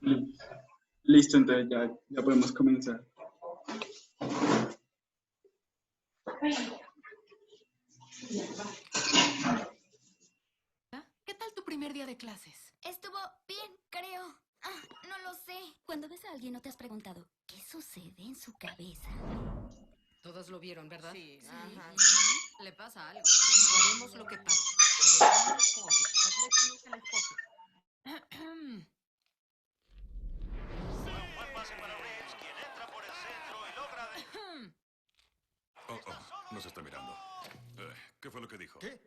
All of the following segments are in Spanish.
Li- Listo, entonces ya podemos comenzar. ¿Qué tal tu primer día de clases? Estuvo bien, creo. No lo sé. Cuando ves a alguien no te has preguntado, ¿qué sucede en su cabeza? Todos lo vieron, ¿verdad? Sí, ajá. Le pasa algo. Averiguaremos lo que pasa. Pero no les pose. Hazle lo que les pose. Buen pase para Reeves, quien entra por el centro y logra de... Nos está mirando. ¿Qué fue lo que dijo? ¿Qué?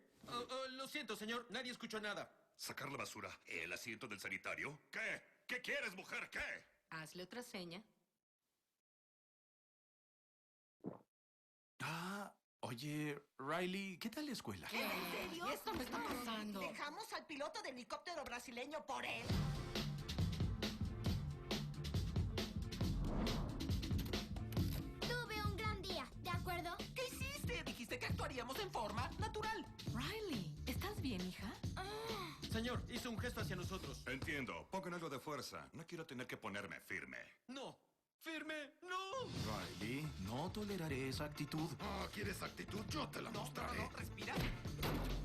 Lo siento, señor. Nadie escuchó nada. ¿Sacar la basura? ¿El asiento del sanitario? ¿Qué? ¿Qué quieres, mujer? ¿Qué? Hazle otra seña. Oye, Riley, ¿qué tal la escuela? ¿En serio? ¿Y esto me está pasando? ¿Dejamos al piloto de helicóptero brasileño por él? Tuve un gran día, ¿de acuerdo? ¿Qué hiciste? Dijiste que actuaríamos en forma natural. Riley, ¿estás bien, hija? Señor, hizo un gesto hacia nosotros. Entiendo. Pongan algo de fuerza. No quiero tener que ponerme firme. No. ¡Firme! ¡No! Riley, no toleraré esa actitud. ¿Quieres actitud? Yo te la mostraré. No, respira.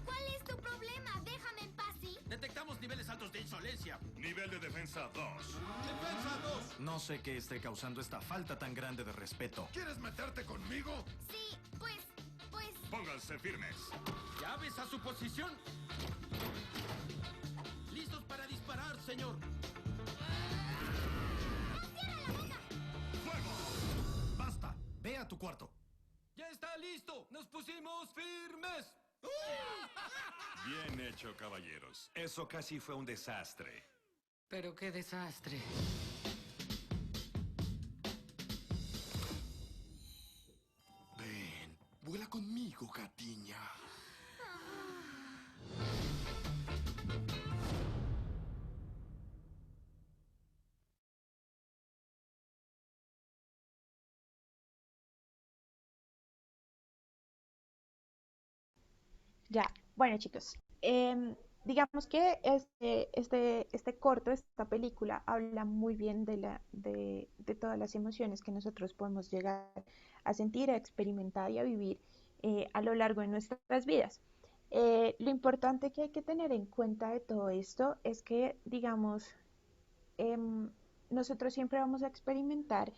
¿Cuál es tu problema? Déjame en paz, ¿sí? Detectamos niveles altos de insolencia. Nivel de defensa 2. ¡Defensa 2! No sé qué esté causando esta falta tan grande de respeto. ¿Quieres meterte conmigo? Sí, pues... Pónganse firmes. ¡Llaves a su posición! ¡Listos para disparar, señor! ¡Fuego! Basta. Ve a tu cuarto. ¡Ya está listo! ¡Nos pusimos firmes! Bien hecho, caballeros. Eso casi fue un desastre. Pero qué desastre. Ven, vuela conmigo, gatiña. Ya, bueno chicos, digamos que este corto, esta película, habla muy bien de todas las emociones que nosotros podemos llegar a sentir, a experimentar y a vivir a lo largo de nuestras vidas. Lo importante que hay que tener en cuenta de todo esto es que, digamos, em, nosotros siempre vamos a experimentar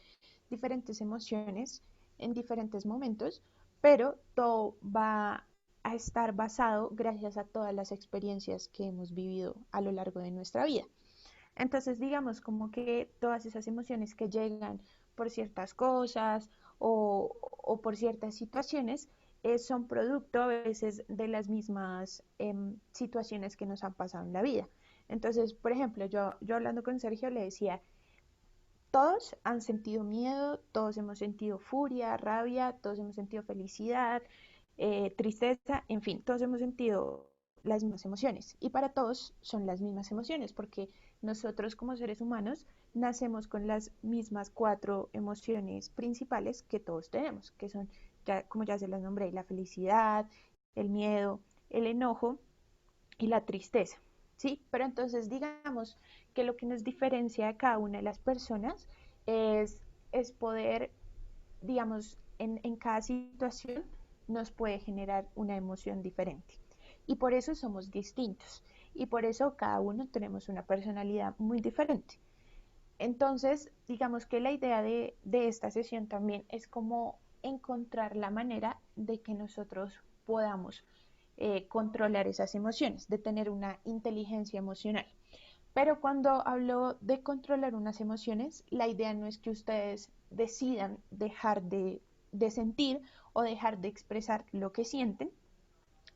diferentes emociones en diferentes momentos, pero todo va a estar basado gracias a todas las experiencias que hemos vivido a lo largo de nuestra vida. Entonces, digamos como que todas esas emociones que llegan por ciertas cosas o por ciertas situaciones son producto a veces de las mismas situaciones que nos han pasado en la vida. Entonces, por ejemplo, yo hablando con Sergio le decía, todos han sentido miedo, todos hemos sentido furia, rabia, todos hemos sentido felicidad, tristeza, en fin, todos hemos sentido las mismas emociones y para todos son las mismas emociones porque nosotros como seres humanos nacemos con las mismas cuatro emociones principales que todos tenemos, que son, ya, como ya se las nombré, la felicidad, el miedo, el enojo y la tristeza, ¿sí? Pero entonces digamos que lo que nos diferencia a cada una de las personas es, es poder, digamos, en cada situación nos puede generar una emoción diferente. Y por eso somos distintos. Y por eso cada uno tenemos una personalidad muy diferente. Entonces, digamos que la idea de esta sesión también es como encontrar la manera de que nosotros podamos controlar esas emociones, de tener una inteligencia emocional. Pero cuando hablo de controlar unas emociones, la idea no es que ustedes decidan dejar de sentir o dejar de expresar lo que sienten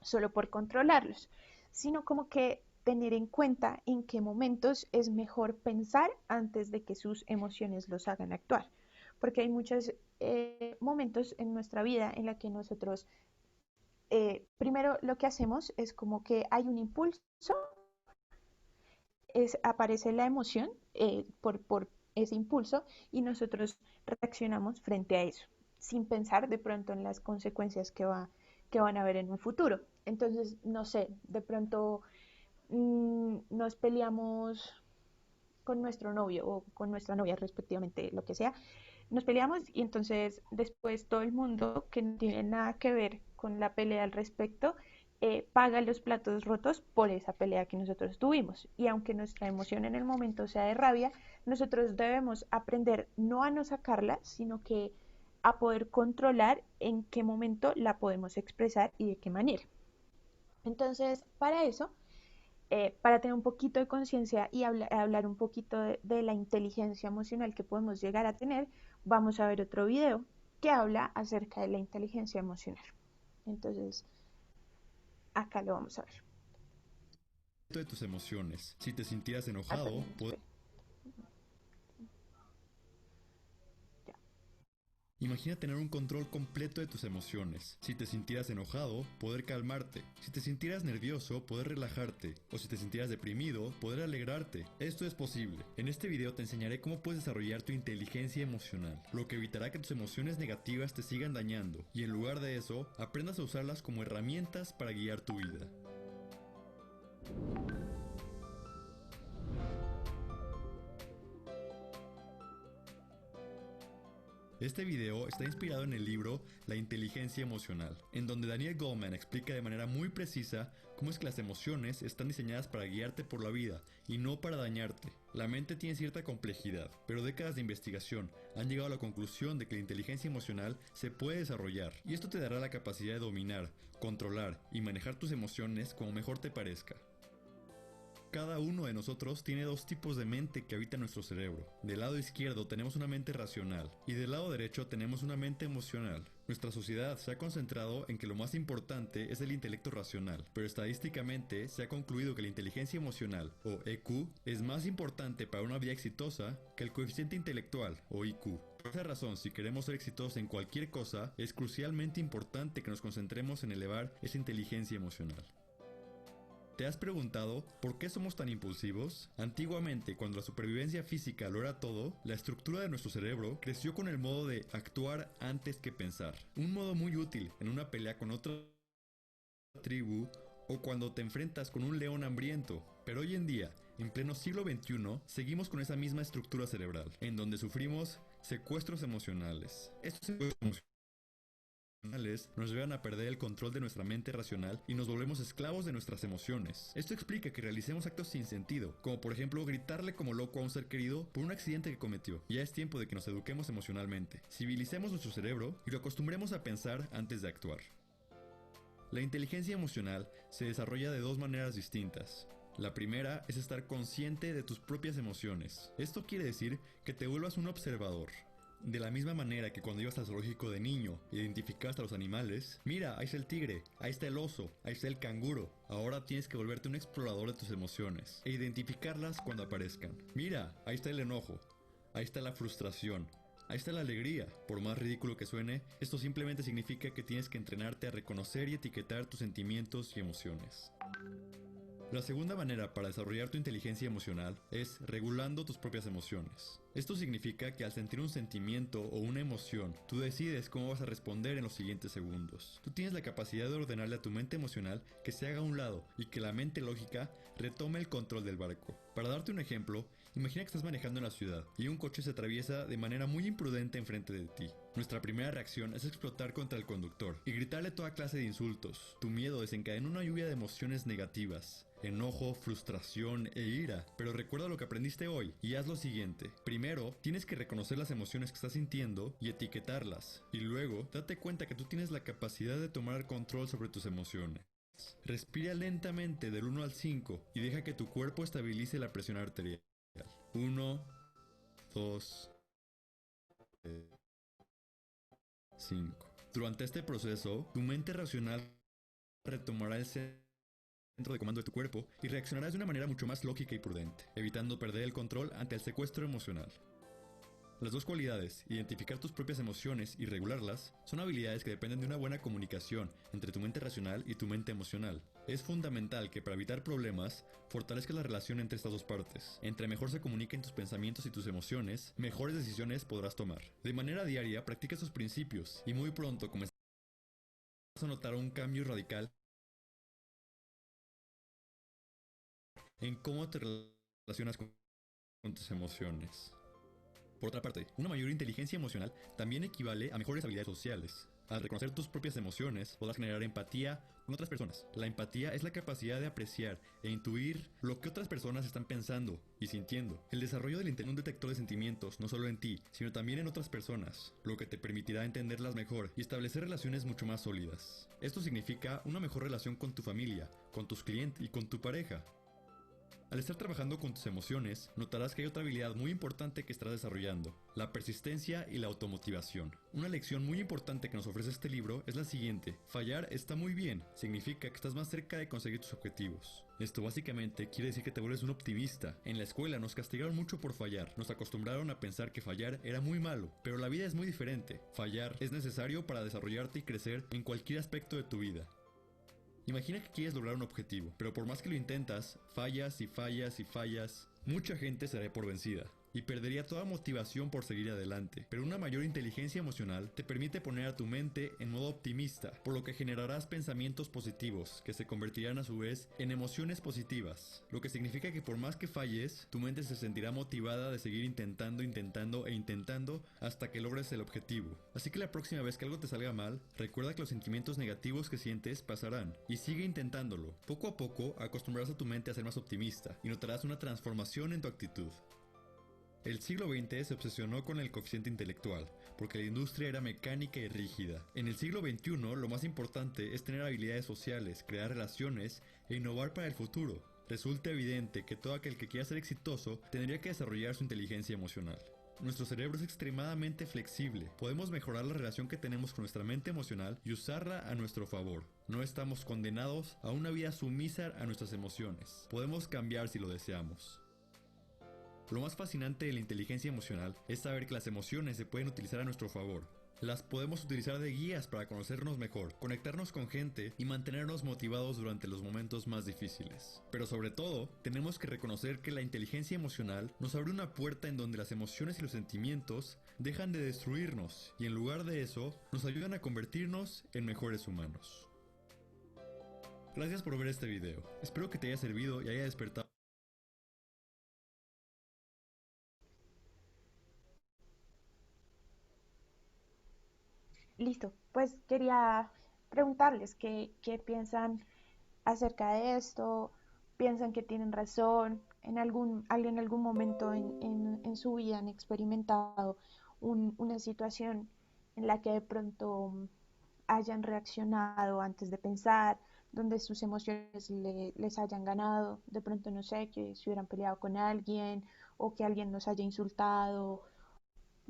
solo por controlarlos, sino como que tener en cuenta en qué momentos es mejor pensar antes de que sus emociones los hagan actuar. Porque hay muchos momentos en nuestra vida en la que nosotros, primero lo que hacemos es como que hay un impulso, aparece la emoción por ese impulso y nosotros reaccionamos frente a eso, sin pensar de pronto en las consecuencias que van a haber en un futuro. Entonces, no sé, de pronto nos peleamos con nuestro novio o con nuestra novia respectivamente, lo que sea, nos peleamos y entonces después todo el mundo que no tiene nada que ver con la pelea al respecto paga los platos rotos por esa pelea que nosotros tuvimos. Y aunque nuestra emoción en el momento sea de rabia, nosotros debemos aprender no a no sacarla, sino que a poder controlar en qué momento la podemos expresar y de qué manera. Entonces, para eso, para tener un poquito de conciencia y hablar un poquito de la inteligencia emocional que podemos llegar a tener, vamos a ver otro video que habla acerca de la inteligencia emocional. Entonces, acá lo vamos a ver. De tus emociones. Si te sintieras Ah, enojado, perdón, espera. Ya. imagina tener un control completo de tus emociones. Si te sintieras enojado, poder calmarte. Si te sintieras nervioso, poder relajarte. O si te sintieras deprimido, poder alegrarte. Esto es posible. En este video te enseñaré cómo puedes desarrollar tu inteligencia emocional, lo que evitará que tus emociones negativas te sigan dañando. Y en lugar de eso, aprendas a usarlas como herramientas para guiar tu vida. Este video está inspirado en el libro La inteligencia emocional, en donde Daniel Goleman explica de manera muy precisa cómo es que las emociones están diseñadas para guiarte por la vida y no para dañarte. La mente tiene cierta complejidad, pero décadas de investigación han llegado a la conclusión de que la inteligencia emocional se puede desarrollar, y esto te dará la capacidad de dominar, controlar y manejar tus emociones como mejor te parezca. Cada uno de nosotros tiene dos tipos de mente que habitan nuestro cerebro. Del lado izquierdo tenemos una mente racional y del lado derecho tenemos una mente emocional. Nuestra sociedad se ha concentrado en que lo más importante es el intelecto racional, pero estadísticamente se ha concluido que la inteligencia emocional, o EQ, es más importante para una vida exitosa que el coeficiente intelectual, o IQ. Por esa razón, si queremos ser exitosos en cualquier cosa, es crucialmente importante que nos concentremos en elevar esa inteligencia emocional. ¿Te has preguntado por qué somos tan impulsivos? Antiguamente, cuando la supervivencia física lo era todo, la estructura de nuestro cerebro creció con el modo de actuar antes que pensar. Un modo muy útil en una pelea con otra tribu o cuando te enfrentas con un león hambriento. Pero hoy en día, en pleno siglo XXI, seguimos con esa misma estructura cerebral, en donde sufrimos secuestros emocionales. Estos secuestros emocionales nos llevan a perder el control de nuestra mente racional y nos volvemos esclavos de nuestras emociones. Esto explica que realicemos actos sin sentido, como por ejemplo gritarle como loco a un ser querido por un accidente que cometió. Ya es tiempo de que nos eduquemos emocionalmente, civilicemos nuestro cerebro y lo acostumbremos a pensar antes de actuar. La inteligencia emocional se desarrolla de dos maneras distintas. La primera es estar consciente de tus propias emociones. Esto quiere decir que te vuelvas un observador. De la misma manera que cuando ibas al zoológico de niño e identificaste a los animales, mira, ahí está el tigre, ahí está el oso, ahí está el canguro. Ahora tienes que volverte un explorador de tus emociones e identificarlas cuando aparezcan. Mira, ahí está el enojo, ahí está la frustración, ahí está la alegría. Por más ridículo que suene, esto simplemente significa que tienes que entrenarte a reconocer y etiquetar tus sentimientos y emociones. La segunda manera para desarrollar tu inteligencia emocional es regulando tus propias emociones. Esto significa que al sentir un sentimiento o una emoción, tú decides cómo vas a responder en los siguientes segundos. Tú tienes la capacidad de ordenarle a tu mente emocional que se haga a un lado y que la mente lógica retome el control del barco. Para darte un ejemplo, imagina que estás manejando en la ciudad y un coche se atraviesa de manera muy imprudente enfrente de ti. Nuestra primera reacción es explotar contra el conductor y gritarle toda clase de insultos. Tu miedo desencadena una lluvia de emociones negativas. Enojo, frustración e ira. Pero recuerda lo que aprendiste hoy y haz lo siguiente. Primero, tienes que reconocer las emociones que estás sintiendo y etiquetarlas. Y luego, date cuenta que tú tienes la capacidad de tomar control sobre tus emociones. Respira lentamente del 1 al 5 y deja que tu cuerpo estabilice la presión arterial. 1, 2, 3, 5. Durante este proceso, tu mente racional retomará el centro de comando de tu cuerpo y reaccionarás de una manera mucho más lógica y prudente, evitando perder el control ante el secuestro emocional. Las dos cualidades, identificar tus propias emociones y regularlas, son habilidades que dependen de una buena comunicación entre tu mente racional y tu mente emocional. Es fundamental que para evitar problemas, fortalezcas la relación entre estas dos partes. Entre mejor se comuniquen tus pensamientos y tus emociones, mejores decisiones podrás tomar. De manera diaria, practica estos principios y muy pronto comenzarás a notar un cambio radical en cómo te relacionas con con tus emociones. Por otra parte, una mayor inteligencia emocional también equivale a mejores habilidades sociales. Al reconocer tus propias emociones, podrás generar empatía con otras personas. La empatía es la capacidad de apreciar e intuir lo que otras personas están pensando y sintiendo. El desarrollo del un detector de sentimientos, no solo en ti, sino también en otras personas, lo que te permitirá entenderlas mejor y establecer relaciones mucho más sólidas. Esto significa una mejor relación con tu familia, con tus clientes y con tu pareja. Al estar trabajando con tus emociones, notarás que hay otra habilidad muy importante que estarás desarrollando: la persistencia y la automotivación. Una lección muy importante que nos ofrece este libro es la siguiente: fallar está muy bien, significa que estás más cerca de conseguir tus objetivos. Esto básicamente quiere decir que te vuelves un optimista. En la escuela nos castigaron mucho por fallar, nos acostumbraron a pensar que fallar era muy malo, pero la vida es muy diferente. Fallar es necesario para desarrollarte y crecer en cualquier aspecto de tu vida. Imagina que quieres lograr un objetivo, pero por más que lo intentas, fallas y fallas y fallas, mucha gente se dará por vencida y perdería toda motivación por seguir adelante. Pero una mayor inteligencia emocional te permite poner a tu mente en modo optimista, por lo que generarás pensamientos positivos, que se convertirán a su vez en emociones positivas, lo que significa que por más que falles, tu mente se sentirá motivada de seguir intentando hasta que logres el objetivo. Así que la próxima vez que algo te salga mal, recuerda que los sentimientos negativos que sientes pasarán y sigue intentándolo. Poco a poco acostumbrarás a tu mente a ser más optimista y notarás una transformación en tu actitud. El siglo XX se obsesionó con el coeficiente intelectual, porque la industria era mecánica y rígida. En el siglo XXI, lo más importante es tener habilidades sociales, crear relaciones e innovar para el futuro. Resulta evidente que todo aquel que quiera ser exitoso tendría que desarrollar su inteligencia emocional. Nuestro cerebro es extremadamente flexible. Podemos mejorar la relación que tenemos con nuestra mente emocional y usarla a nuestro favor. No estamos condenados a una vida sumisa a nuestras emociones. Podemos cambiar si lo deseamos. Lo más fascinante de la inteligencia emocional es saber que las emociones se pueden utilizar a nuestro favor. Las podemos utilizar de guías para conocernos mejor, conectarnos con gente y mantenernos motivados durante los momentos más difíciles. Pero sobre todo, tenemos que reconocer que la inteligencia emocional nos abre una puerta en donde las emociones y los sentimientos dejan de destruirnos y en lugar de eso, nos ayudan a convertirnos en mejores humanos. Gracias por ver este video. Espero que te haya servido y haya despertado. Listo, pues quería preguntarles qué piensan acerca de esto. ¿Piensan que tienen razón? En algún momento en su vida han experimentado una situación en la que de pronto hayan reaccionado antes de pensar, donde sus emociones les hayan ganado, de pronto no sé, que se hubieran peleado con alguien o que alguien nos haya insultado.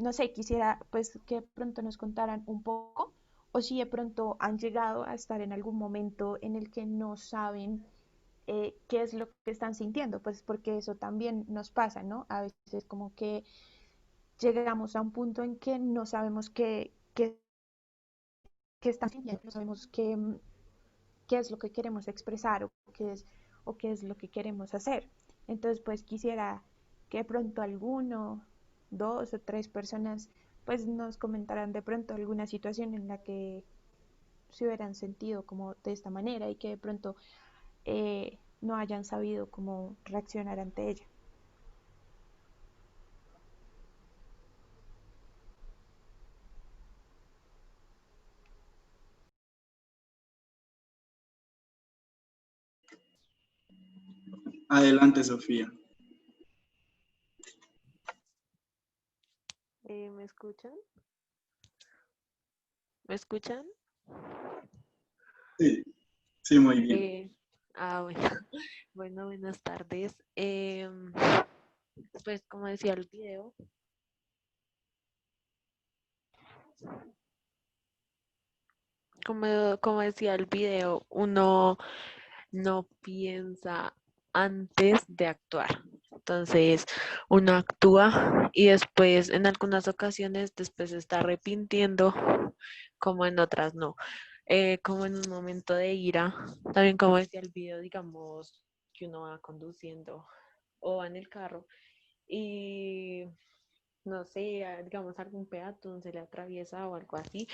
No sé, quisiera pues que de pronto nos contaran un poco, o si de pronto han llegado a estar en algún momento en el que no saben qué es lo que están sintiendo, pues porque eso también nos pasa, ¿no? A veces como que llegamos a un punto en que no sabemos qué están sintiendo, no sabemos qué es lo que queremos expresar o qué es lo que queremos hacer. Entonces, pues quisiera que de pronto alguno, dos o tres personas, pues nos comentaran de pronto alguna situación en la que se hubieran sentido como de esta manera y que de pronto no hayan sabido cómo reaccionar ante ella. Adelante, Sofía. ¿Me escuchan? ¿Me escuchan? Sí, sí, muy bien. Bueno. Bueno, buenas tardes. Pues como decía el video, como decía el video, uno no piensa antes de actuar. Entonces, uno actúa y después, en algunas ocasiones, después se está arrepintiendo, como en otras no. Como en un momento de ira, también como decía el video, digamos que uno va conduciendo o va en el carro y no sé, digamos algún peatón se le atraviesa o algo así,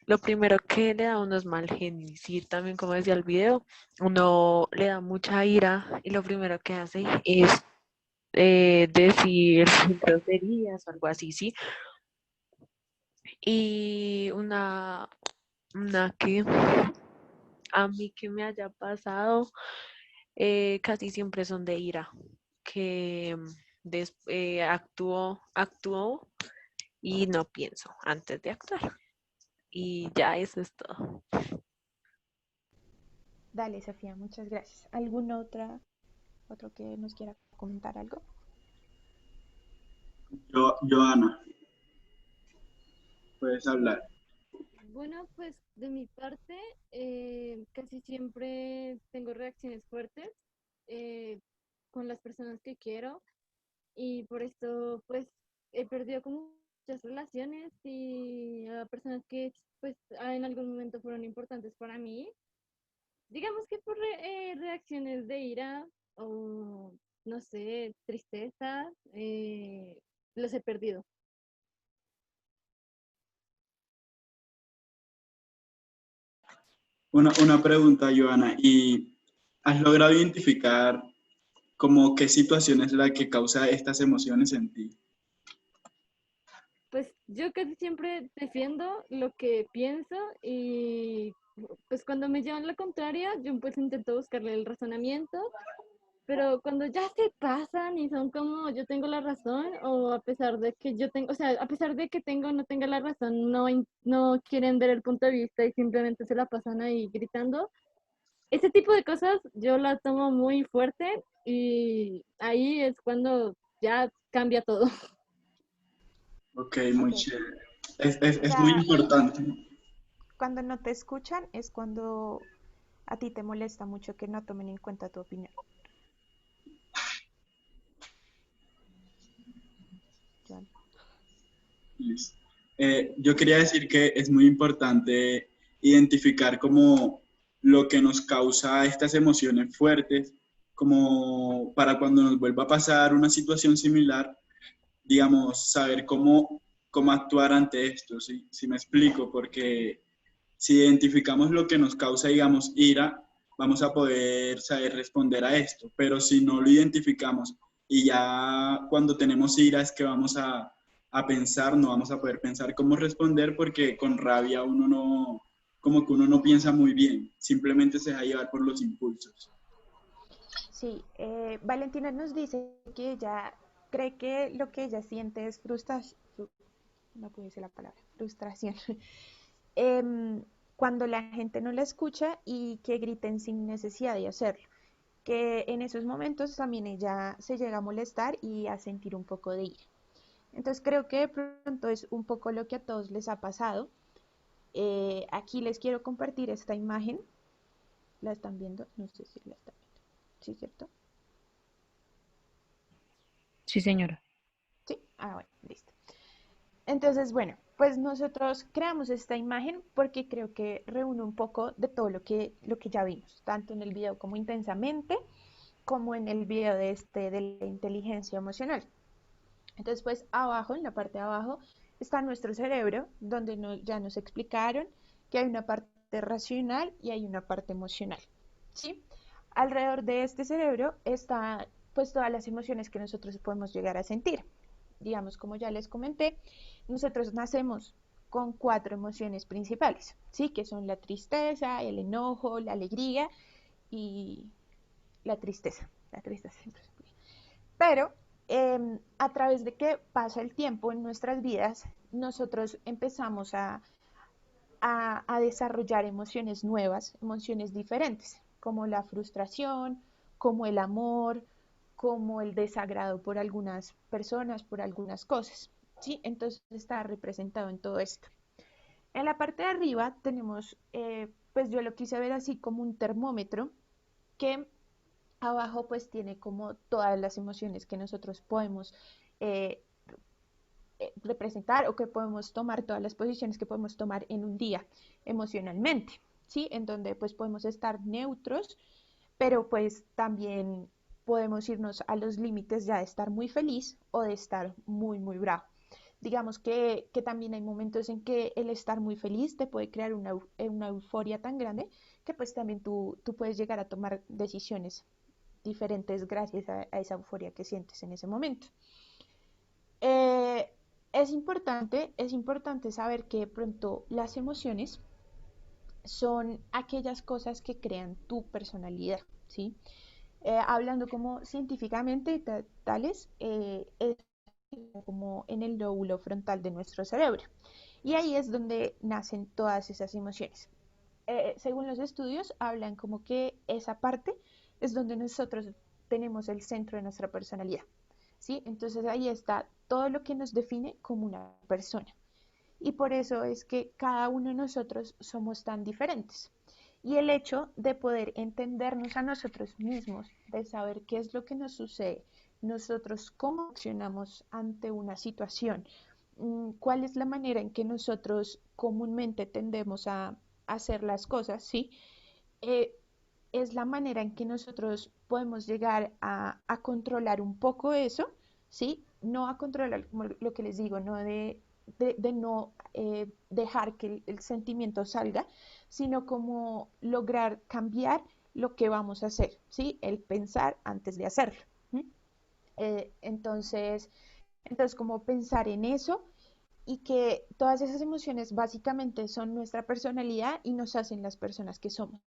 lo primero que le da a uno es mal genio. Y sí, también como decía el video, uno le da mucha ira y lo primero que hace es decir groserías o algo así, ¿sí? Y una que a mí que me haya pasado, casi siempre son de ira, que actúo y no pienso antes de actuar. Y ya eso es todo. Dale, Sofía, muchas gracias. ¿Otro que nos quiera comentar algo? Joana, puedes hablar. Bueno, pues de mi parte, casi siempre tengo reacciones fuertes eh, con las personas que quiero y por esto pues he perdido como muchas relaciones y a personas que pues en algún momento fueron importantes para mí. Digamos que por reacciones de ira o no sé, tristeza, los he perdido. Una pregunta, Joana, ¿y has logrado identificar como qué situación es la que causa estas emociones en ti? Pues yo casi siempre defiendo lo que pienso y pues cuando me llevan la contraria, yo pues intento buscarle el razonamiento, pero cuando ya se pasan y son como yo tengo la razón o a pesar de que yo tengo, o sea, a pesar de que tengo o no tenga la razón, no quieren ver el punto de vista y simplemente se la pasan ahí gritando. Ese tipo de cosas yo la tomo muy fuerte y ahí es cuando ya cambia todo. Ok, muy Ok, chévere. o Es muy sea, importante. cuando no te escuchan es cuando a ti te molesta mucho que no tomen en cuenta tu opinión. Joan. Listo. Yo quería decir que es muy importante identificar como lo que nos causa estas emociones fuertes, como para cuando nos vuelva a pasar una situación similar, digamos, saber cómo actuar ante esto, ¿sí? Si me explico, porque si identificamos lo que nos causa, digamos, ira, vamos a poder saber responder a esto, pero si no lo identificamos y ya cuando tenemos ira es que vamos a pensar, no vamos a poder pensar cómo responder porque con rabia uno no, como que uno no piensa muy bien, simplemente se deja llevar por los impulsos. Sí, Valentina nos dice que ella cree que lo que ella siente es frustración, no puedo decir la palabra, frustración, em, cuando la gente no la escucha y que griten sin necesidad de hacerlo, que en esos momentos también ella se llega a molestar y a sentir un poco de ira. Entonces creo que de pronto es un poco lo que a todos les ha pasado. Aquí les quiero compartir esta imagen. ¿La están viendo? No sé si la están viendo. ¿Sí, cierto? Sí, señora. Sí. Ah, bueno, listo. Entonces, bueno, pues nosotros creamos esta imagen porque creo que reúne un poco de todo lo que ya vimos, tanto en el video como intensamente, como en el video de la inteligencia emocional. Entonces, pues abajo, en la parte de abajo, está nuestro cerebro, donde ya nos explicaron que hay una parte racional y hay una parte emocional, ¿sí? Alrededor de este cerebro está pues todas las emociones que nosotros podemos llegar a sentir. Digamos, como ya les comenté, nosotros nacemos con 4 emociones principales, ¿sí? Que son la tristeza, el enojo, la alegría y la tristeza. La tristeza siempre se olvida. Pero a través de que pasa el tiempo en nuestras vidas, nosotros empezamos a desarrollar emociones nuevas, emociones diferentes, como la frustración, como el amor, como el desagrado por algunas personas, por algunas cosas. ¿Sí? Entonces está representado en todo esto. En la parte de arriba tenemos, pues yo lo quise ver así como un termómetro que abajo pues tiene como todas las emociones que nosotros podemos eh, representar o que podemos tomar, todas las posiciones que podemos tomar en un día emocionalmente, ¿sí? En donde pues podemos estar neutros, pero pues también podemos irnos a los límites ya de estar muy feliz o de estar muy, muy bravo. Digamos que también hay momentos en que el estar muy feliz te puede crear una euforia tan grande que pues también tú puedes llegar a tomar decisiones diferentes gracias a esa euforia que sientes en ese momento. Es importante saber que de pronto las emociones son aquellas cosas que crean tu personalidad, ¿sí? Hablando como científicamente, tales, es como en el lóbulo frontal de nuestro cerebro. Y ahí es donde nacen todas esas emociones. Según los estudios, hablan como que esa parte es donde nosotros tenemos el centro de nuestra personalidad, ¿sí? Entonces ahí está todo lo que nos define como una persona. Y por eso es que cada uno de nosotros somos tan diferentes. Y el hecho de poder entendernos a nosotros mismos, de saber qué es lo que nos sucede, nosotros cómo accionamos ante una situación, cuál es la manera en que nosotros comúnmente tendemos a hacer las cosas, ¿sí? Eh, es la manera en que nosotros podemos llegar a controlar un poco eso, ¿sí? No a controlar, como lo que les digo, no de no dejar que el sentimiento salga, sino como lograr cambiar lo que vamos a hacer, ¿sí? El pensar antes de hacerlo. Entonces, como pensar en eso y que todas esas emociones básicamente son nuestra personalidad y nos hacen las personas que somos.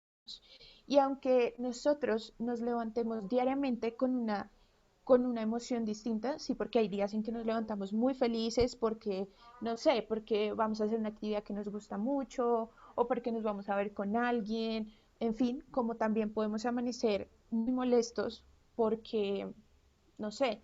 Y aunque nosotros nos levantemos diariamente con una emoción distinta, sí, porque hay días en que nos levantamos muy felices porque, no sé, porque vamos a hacer una actividad que nos gusta mucho o porque nos vamos a ver con alguien, en fin, como también podemos amanecer muy molestos porque, no sé,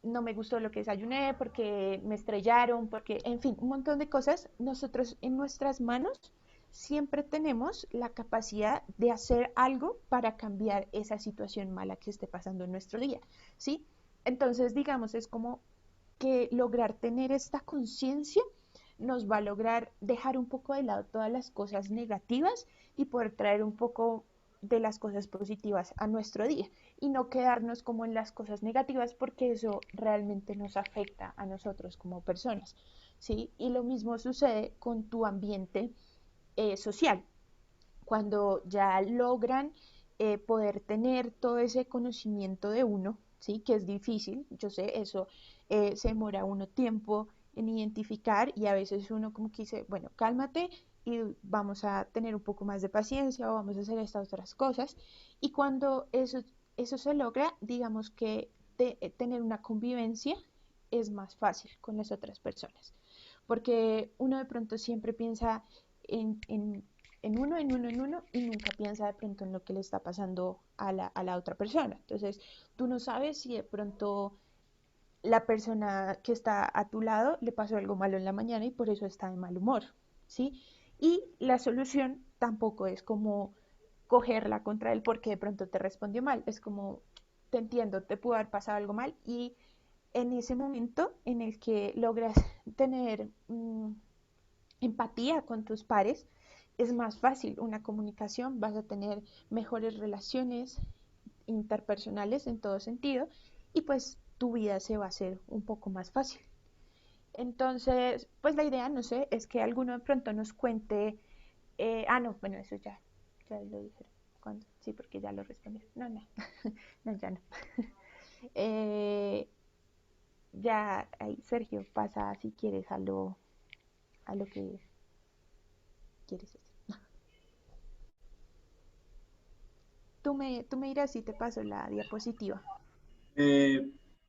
no me gustó lo que desayuné, porque me estrellaron, porque, en fin, un montón de cosas. Nosotros en nuestras manos siempre tenemos la capacidad de hacer algo para cambiar esa situación mala que esté pasando en nuestro día, ¿sí? Entonces, digamos, es como que lograr tener esta conciencia nos va a lograr dejar un poco de lado todas las cosas negativas y poder traer un poco de las cosas positivas a nuestro día y no quedarnos como en las cosas negativas porque eso realmente nos afecta a nosotros como personas, ¿sí? Y lo mismo sucede con tu ambiente social. Cuando ya logran poder tener todo ese conocimiento de uno, ¿sí? Que es difícil, yo sé, eso se demora uno tiempo en identificar y a veces uno como que dice, bueno, cálmate y vamos a tener un poco más de paciencia o vamos a hacer estas otras cosas. Y cuando eso se logra, digamos que tener una convivencia es más fácil con las otras personas, porque uno de pronto siempre piensa en uno y nunca piensa de pronto en lo que le está pasando a la otra persona. Entonces, tú no sabes si de pronto la persona que está a tu lado le pasó algo malo en la mañana y por eso está de mal humor, ¿sí? Y la solución tampoco es como cogerla contra él porque de pronto te respondió mal, es como, te entiendo, te pudo haber pasado algo mal y en ese momento en el que logras tener empatía con tus pares, es más fácil una comunicación, vas a tener mejores relaciones interpersonales en todo sentido y pues tu vida se va a hacer un poco más fácil. Entonces, pues la idea, no sé, es que alguno de pronto nos cuente, no, bueno, eso ya lo dijeron. ¿Cuándo? Sí, porque ya lo respondieron. No, no, no, ya no. Ya, ahí, Sergio, pasa si quieres a lo que quieres decir. Tú me dirás si te paso la diapositiva.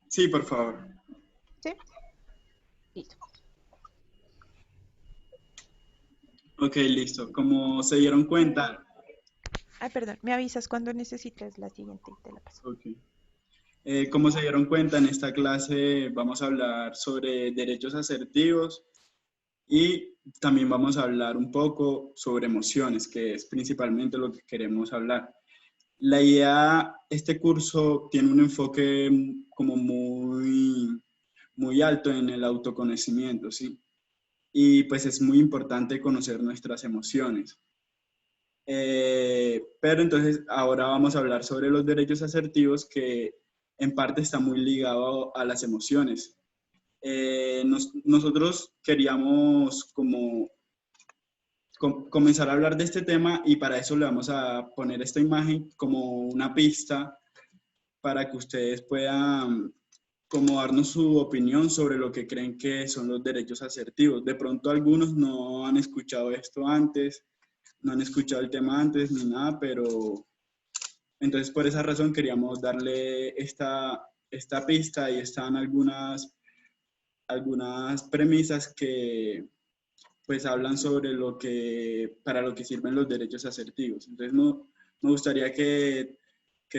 Sí, por favor. ¿Sí? Listo. Ok, listo. Como se dieron cuenta... Ay, perdón, me avisas cuando necesites la siguiente y te la paso. Ok. Como se dieron cuenta, en esta clase vamos a hablar sobre derechos asertivos y también vamos a hablar un poco sobre emociones, que es principalmente lo que queremos hablar. La idea, este curso tiene un enfoque como muy alto en el autoconocimiento, ¿sí? Y pues es muy importante conocer nuestras emociones. Pero entonces ahora vamos a hablar sobre los derechos asertivos que en parte está muy ligado a las emociones. Nosotros queríamos como comenzar a hablar de este tema, y para eso le vamos a poner esta imagen como una pista para que ustedes puedan como darnos su opinión sobre lo que creen que son los derechos asertivos. De pronto algunos no han escuchado esto antes, no han escuchado el tema antes ni nada, pero entonces por esa razón queríamos darle esta pista, y están algunas premisas que pues hablan sobre para lo que sirven los derechos asertivos. Entonces me gustaría que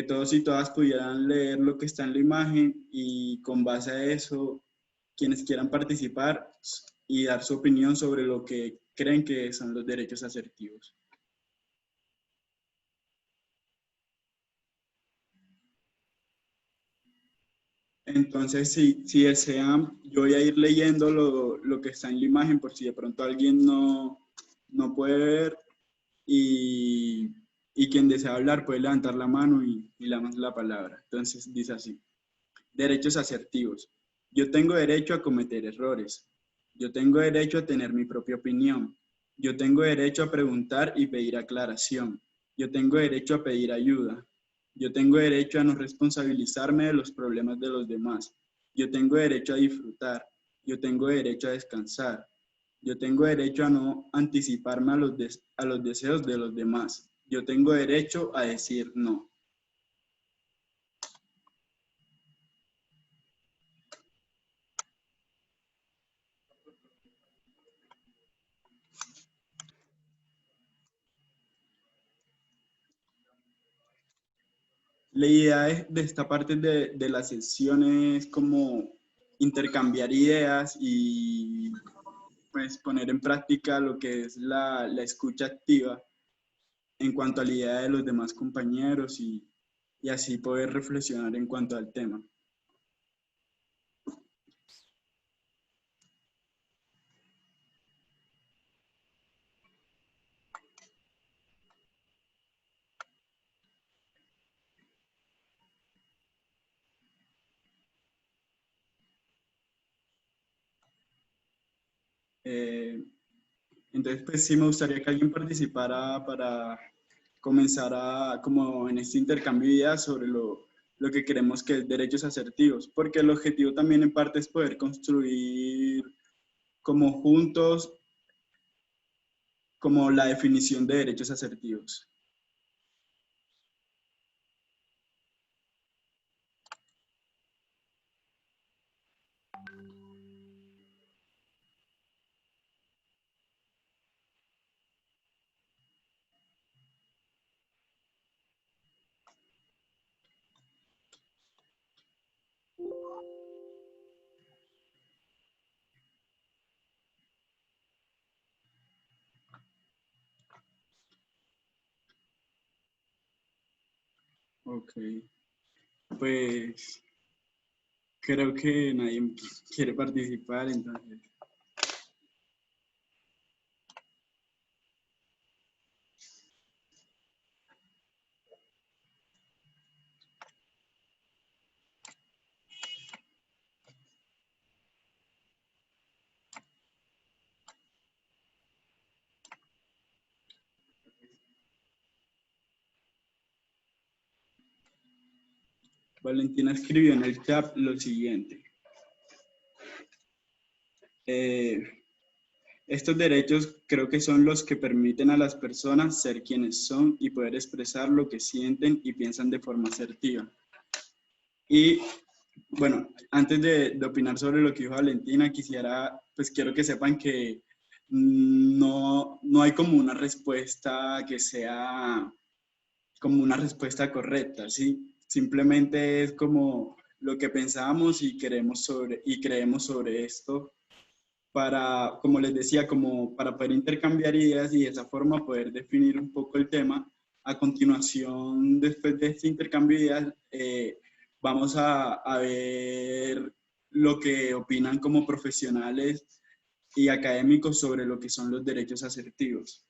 todos y todas pudieran leer lo que está en la imagen, y con base a eso, quienes quieran participar y dar su opinión sobre lo que creen que son los derechos asertivos. Entonces, si desean, yo voy a ir leyendo lo que está en la imagen por si de pronto alguien no puede ver, y quien desea hablar puede levantar la mano y le damos la palabra. Entonces dice así: derechos asertivos. Yo tengo derecho a cometer errores. Yo tengo derecho a tener mi propia opinión. Yo tengo derecho a preguntar y pedir aclaración. Yo tengo derecho a pedir ayuda. Yo tengo derecho a no responsabilizarme de los problemas de los demás. Yo tengo derecho a disfrutar. Yo tengo derecho a descansar. Yo tengo derecho a no anticiparme a los deseos de los demás. Yo tengo derecho a decir no. La idea de esta parte de la sesión es como intercambiar ideas y pues poner en práctica lo que es la escucha activa en cuanto a la idea de los demás compañeros, y así poder reflexionar en cuanto al tema. Entonces, pues sí me gustaría que alguien participara para comenzar como en este intercambio de ideas sobre lo que queremos que es derechos asertivos, porque el objetivo también en parte es poder construir como juntos como la definición de derechos asertivos. Ok, pues creo que nadie quiere participar, entonces. Valentina escribió en el chat lo siguiente: estos derechos creo que son los que permiten a las personas ser quienes son y poder expresar lo que sienten y piensan de forma asertiva. Y bueno, antes de opinar sobre lo que dijo Valentina, quiero que sepan que no hay como una respuesta que sea como una respuesta correcta, ¿sí? Simplemente es como lo que pensamos y creemos sobre esto, para, como les decía, como para poder intercambiar ideas y de esa forma poder definir un poco el tema. A continuación, después de este intercambio de ideas, vamos a ver lo que opinan como profesionales y académicos sobre lo que son los derechos asertivos.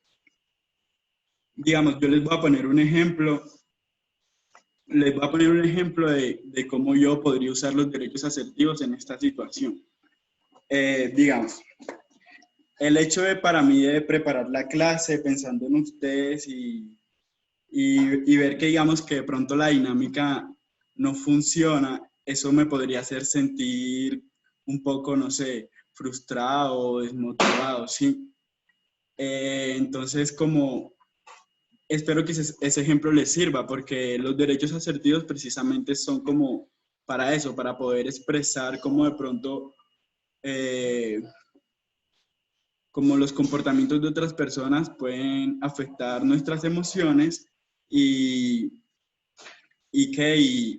Digamos, yo les voy a poner un ejemplo. Les voy a poner un ejemplo de cómo yo podría usar los derechos asertivos en esta situación. Digamos, el hecho de para mí de preparar la clase pensando en ustedes y ver que digamos que de pronto la dinámica no funciona, eso me podría hacer sentir un poco, no sé, frustrado o desmotivado, ¿sí? Entonces, como espero que ese ejemplo les sirva, porque los derechos asertivos precisamente son como para eso, para poder expresar cómo de pronto, eh, como los comportamientos de otras personas pueden afectar nuestras emociones y, y que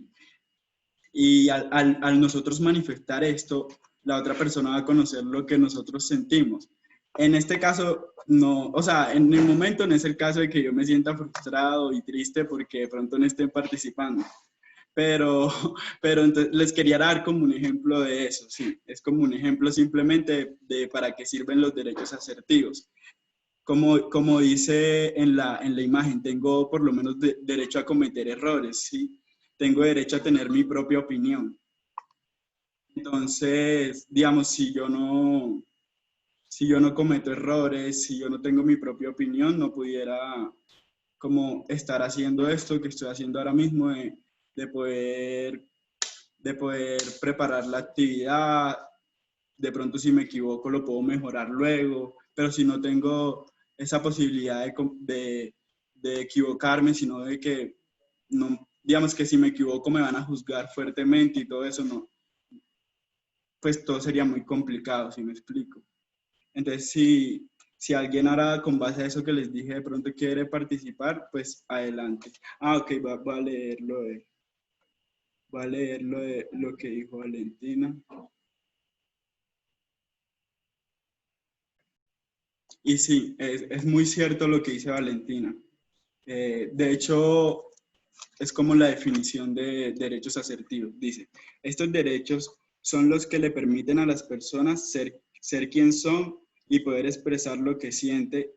al nosotros manifestar esto, la otra persona va a conocer lo que nosotros sentimos. En este caso, no, o sea, en el momento no es el caso de que yo me sienta frustrado y triste porque de pronto no estén participando, pero, pero entonces les quería dar como un ejemplo de eso, sí, es como un ejemplo simplemente de para qué sirven los derechos asertivos. Como dice en la imagen, tengo por lo menos derecho a cometer errores, ¿sí? Tengo derecho a tener mi propia opinión. Entonces, digamos, si yo no cometo errores, si yo no tengo mi propia opinión, no pudiera como estar haciendo esto que estoy haciendo ahora mismo, de poder, de poder preparar la actividad. De pronto si me equivoco lo puedo mejorar luego, pero si no tengo esa posibilidad de equivocarme, sino de que, no, digamos que si me equivoco me van a juzgar fuertemente y todo eso, no, pues todo sería muy complicado, si me explico. Entonces, si alguien ahora con base a eso que les dije de pronto quiere participar, pues adelante. Ah, ok, va a leer va a leer lo que dijo Valentina. Y sí, es muy cierto lo que dice Valentina. De hecho, es como la definición de derechos asertivos. Dice, estos derechos son los que le permiten a las personas ser quien son y poder expresar lo que siente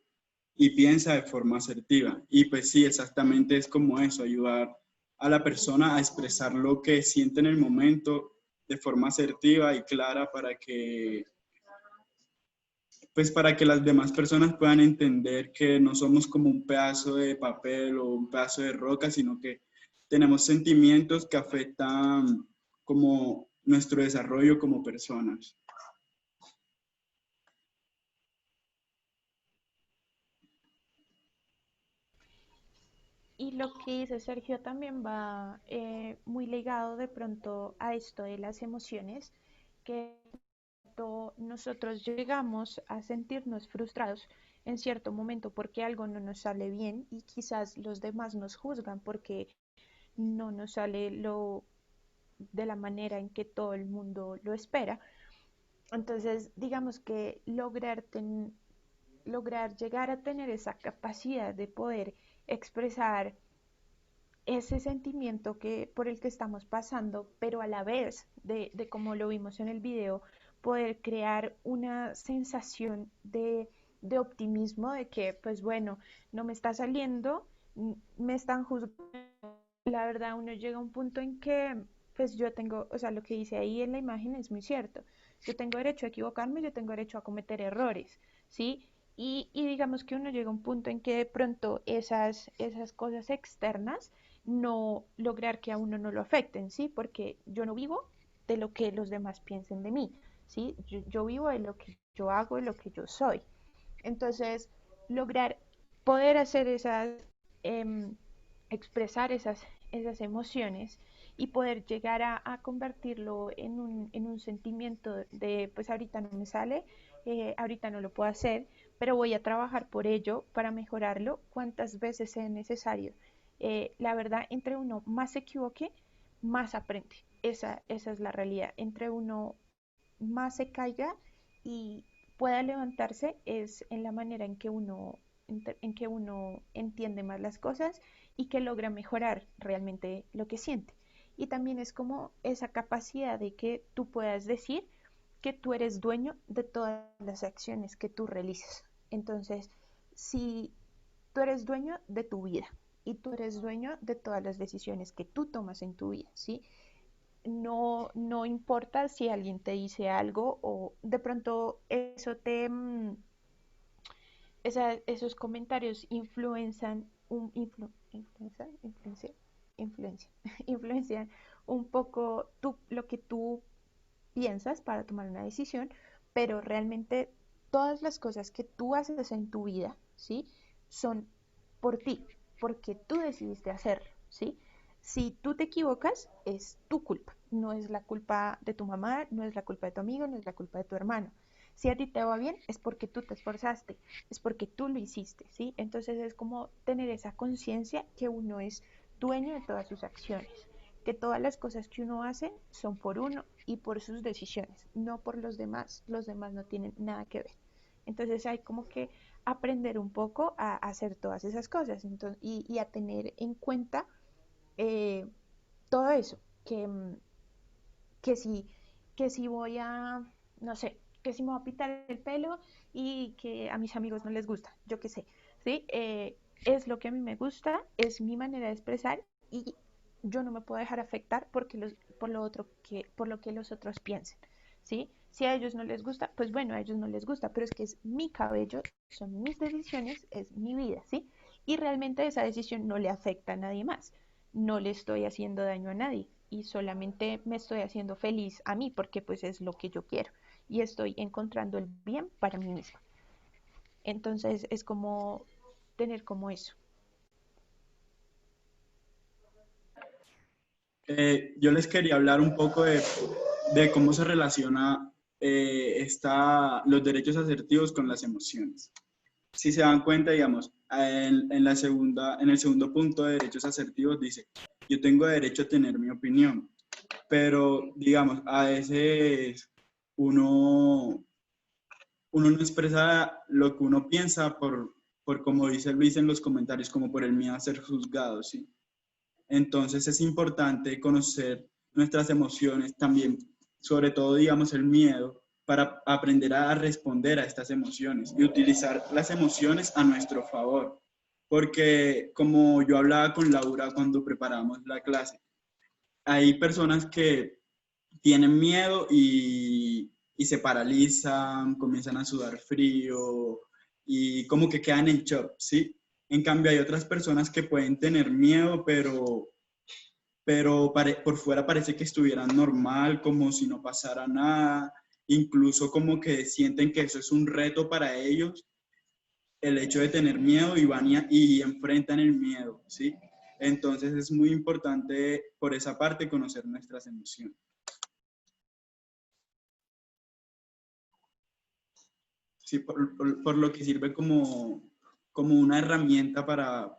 y piensa de forma asertiva. Y pues sí, exactamente es como eso, ayudar a la persona a expresar lo que siente en el momento de forma asertiva y clara pues para que las demás personas puedan entender que no somos como un pedazo de papel o un pedazo de roca, sino que tenemos sentimientos que afectan como nuestro desarrollo como personas. Y lo que dice Sergio también va muy ligado de pronto a esto de las emociones, que nosotros llegamos a sentirnos frustrados en cierto momento porque algo no nos sale bien y quizás los demás nos juzgan porque no nos sale lo de la manera en que todo el mundo lo espera. Entonces, digamos que lograr llegar a tener esa capacidad de poder expresar ese sentimiento por el que estamos pasando, pero a la vez de como lo vimos en el video, poder crear una sensación de optimismo, de que, pues bueno, no me está saliendo, me están juzgando. La verdad, uno llega a un punto en que, pues yo tengo, o sea, lo que dice ahí en la imagen es muy cierto. Yo tengo derecho a equivocarme, yo tengo derecho a cometer errores, ¿sí? Y digamos que uno llega a un punto en que de pronto esas cosas externas no lograr que a uno no lo afecten, ¿sí? Porque yo no vivo de lo que los demás piensen de mí, ¿sí? Yo vivo de lo que yo hago, de lo que yo soy. Entonces, lograr poder hacer eh, expresar esas emociones y poder llegar a convertirlo en un sentimiento de, pues ahorita no me sale, ahorita no lo puedo hacer, pero voy a trabajar por ello para mejorarlo cuantas veces sea necesario. La verdad, entre uno más se equivoque, más aprende. Esa es la realidad. Entre uno más se caiga y pueda levantarse es en la manera en que uno entiende más las cosas y que logra mejorar realmente lo que siente. Y también es como esa capacidad de que tú puedas decir que tú eres dueño de todas las acciones que tú realizas. Entonces, si tú eres dueño de tu vida y tú eres dueño de todas las decisiones que tú tomas en tu vida, ¿sí? No importa si alguien te dice algo o de pronto eso esos comentarios influencian, influencian, influencian un poco lo que tú piensas para tomar una decisión, pero realmente todas las cosas que tú haces en tu vida, ¿sí? Son por ti, porque tú decidiste hacerlo, ¿sí? Si tú te equivocas, es tu culpa, no es la culpa de tu mamá, no es la culpa de tu amigo, no es la culpa de tu hermano. Si a ti te va bien, es porque tú te esforzaste, es porque tú lo hiciste, ¿sí? Entonces es como tener esa conciencia que uno es dueño de todas sus acciones, que todas las cosas que uno hace son por uno y por sus decisiones, no por los demás. Los demás no tienen nada que ver. Entonces hay como que aprender un poco a hacer todas esas cosas entonces, y a tener en cuenta eh, todo eso, que si, que si voy a, no sé, que si me voy a pintar el pelo y que a mis amigos no les gusta, yo qué sé, ¿sí? Es lo que a mí me gusta, es mi manera de expresar y yo no me puedo dejar afectar por lo que los otros piensen, ¿sí? Si a ellos no les gusta, pues bueno, a ellos no les gusta, pero es que es mi cabello, son mis decisiones, es mi vida, ¿sí? Y realmente esa decisión no le afecta a nadie más, no le estoy haciendo daño a nadie y solamente me estoy haciendo feliz a mí porque pues es lo que yo quiero y estoy encontrando el bien para mí misma. Entonces es como tener como eso. Yo les quería hablar un poco de cómo se relaciona los derechos asertivos con las emociones. Si se dan cuenta, digamos, en el segundo punto de derechos asertivos dice, yo tengo derecho a tener mi opinión, pero digamos, a veces uno, uno no expresa lo que uno piensa por como dice Luis en los comentarios, como por el miedo a ser juzgado, ¿sí? Entonces es importante conocer nuestras emociones también, sobre todo, digamos, el miedo, para aprender a responder a estas emociones y utilizar las emociones a nuestro favor. Porque como yo hablaba con Laura cuando preparamos la clase, hay personas que tienen miedo y se paralizan, comienzan a sudar frío y como que quedan en shock, ¿sí? En cambio hay otras personas que pueden tener miedo, pero por fuera parece que estuvieran normal, como si no pasara nada, incluso como que sienten que eso es un reto para ellos, el hecho de tener miedo y van y enfrentan el miedo, ¿sí? Entonces es muy importante por esa parte conocer nuestras emociones. Sí, por lo que sirve como una herramienta para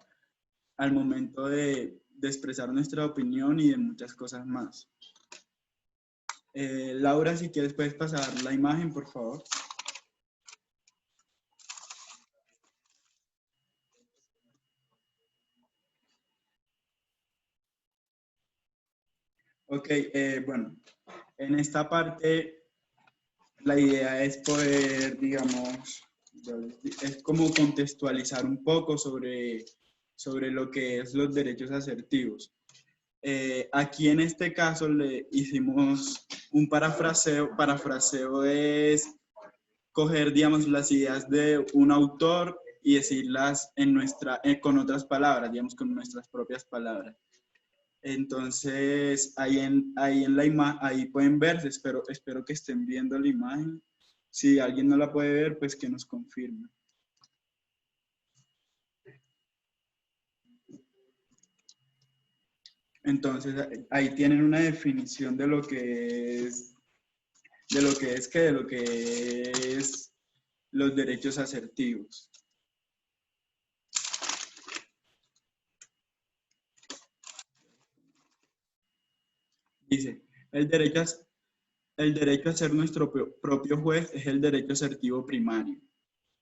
al momento de expresar nuestra opinión y de muchas cosas más. Laura, si quieres puedes pasar la imagen, por favor. Ok, bueno, en esta parte la idea es poder, digamos, es como contextualizar un poco sobre lo que es los derechos asertivos. Aquí en este caso le hicimos un parafraseo. Parafraseo es coger, digamos, las ideas de un autor y decirlas con otras palabras, digamos, con nuestras propias palabras. Entonces, ahí en la imagen, ahí pueden verse, espero que estén viendo la imagen. Si alguien no la puede ver, pues que nos confirme. Entonces, ahí tienen una definición de lo que es, de lo que es los derechos asertivos. Dice, el derecho a ser nuestro propio juez es el derecho asertivo primario,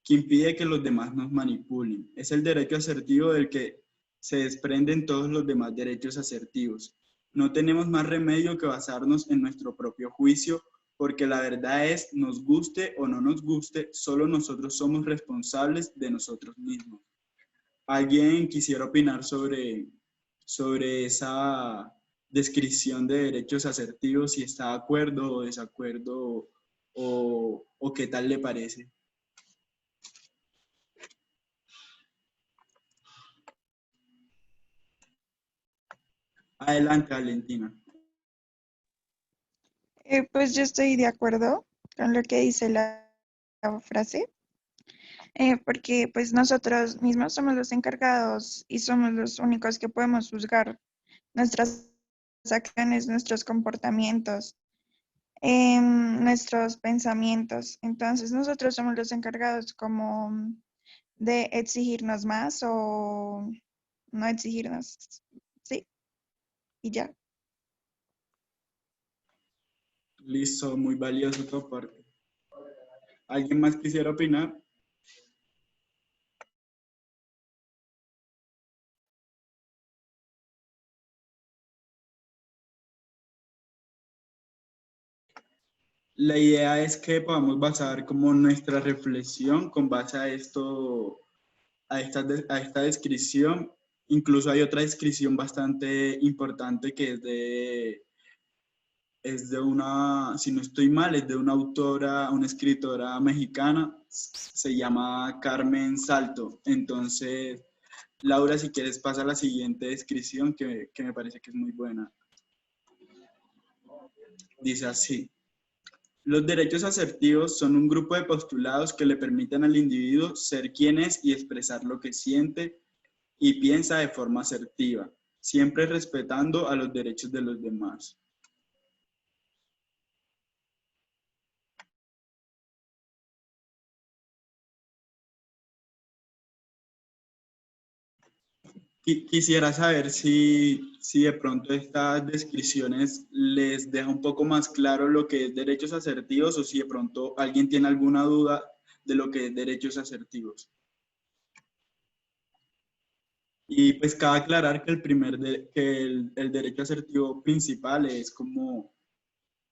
que impide que los demás nos manipulen. Es el derecho asertivo del que se desprenden todos los demás derechos asertivos. No tenemos más remedio que basarnos en nuestro propio juicio, porque la verdad es, nos guste o no nos guste, solo nosotros somos responsables de nosotros mismos. ¿Alguien quisiera opinar sobre esa descripción de derechos asertivos, si está de acuerdo o desacuerdo o qué tal le parece? Adelante, Valentina. Pues yo estoy de acuerdo con lo que dice la frase, porque pues nosotros mismos somos los encargados y somos los únicos que podemos juzgar nuestras acciones, nuestros comportamientos, nuestros pensamientos. Entonces nosotros somos los encargados como de exigirnos más o no exigirnos, sí, y ya. Listo, muy valioso tu aporte. ¿Alguien más quisiera opinar? La idea es que podamos basar como nuestra reflexión con base a esto, a esta descripción. Incluso hay otra descripción bastante importante que es de una, si no estoy mal, es de una autora, una escritora mexicana, se llama Carmen Salto. Entonces, Laura, si quieres pasa a la siguiente descripción que me parece que es muy buena. Dice así: los derechos asertivos son un grupo de postulados que le permiten al individuo ser quien es y expresar lo que siente y piensa de forma asertiva, siempre respetando a los derechos de los demás. Quisiera saber si de pronto estas descripciones les deja un poco más claro lo que es derechos asertivos o si de pronto alguien tiene alguna duda de lo que es derechos asertivos. Y pues cabe aclarar que el derecho asertivo principal es como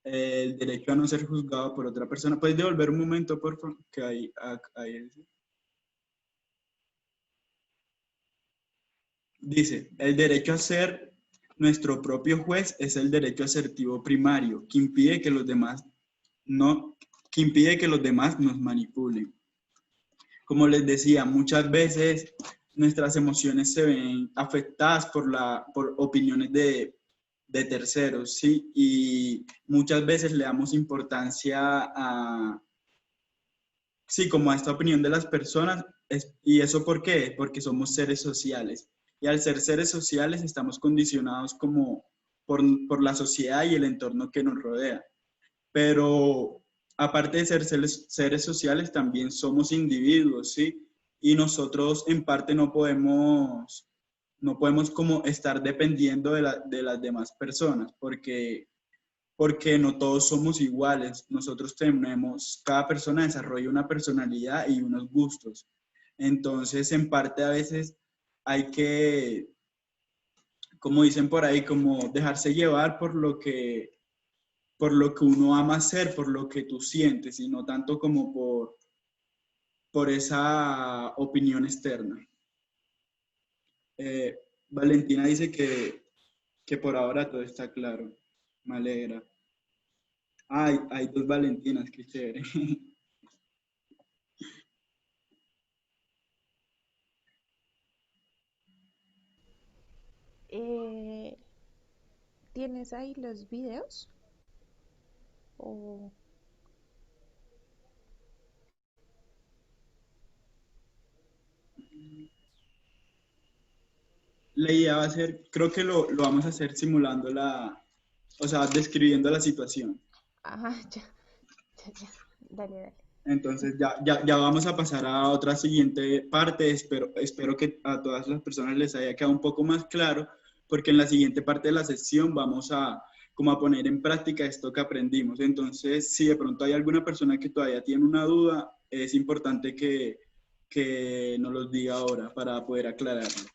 el derecho a no ser juzgado por otra persona. ¿Puedes devolver un momento, por favor? Que ahí dice, el derecho a ser nuestro propio juez es el derecho asertivo primario, que impide que los demás nos manipulen. Como les decía, muchas veces nuestras emociones se ven afectadas por opiniones de terceros, ¿sí? Y muchas veces le damos importancia sí, como a esta opinión de las personas. ¿Y eso por qué? Porque somos seres sociales. Y al ser seres sociales estamos condicionados como por la sociedad y el entorno que nos rodea. Pero aparte de ser seres sociales, también somos individuos, ¿sí? Y nosotros en parte no podemos como estar dependiendo de las demás personas, porque no todos somos iguales. Nosotros cada persona desarrolla una personalidad y unos gustos. Entonces, en parte a veces hay que, como dicen por ahí, como dejarse llevar por lo que uno ama hacer, por lo que tú sientes, y no tanto como por esa opinión externa. Valentina dice que por ahora todo está claro. Me alegra. Hay dos Valentinas, qué chévere. Eh, ¿Tienes ahí los videos? O... La idea va a ser, creo que lo vamos a hacer simulando o sea, describiendo la situación. Ajá, ya. Dale, dale. Entonces ya vamos a pasar a otra siguiente parte. Espero que a todas las personas les haya quedado un poco más claro, porque en la siguiente parte de la sesión vamos como a poner en práctica esto que aprendimos. Entonces, si de pronto hay alguna persona que todavía tiene una duda, es importante que nos los diga ahora para poder aclararlo.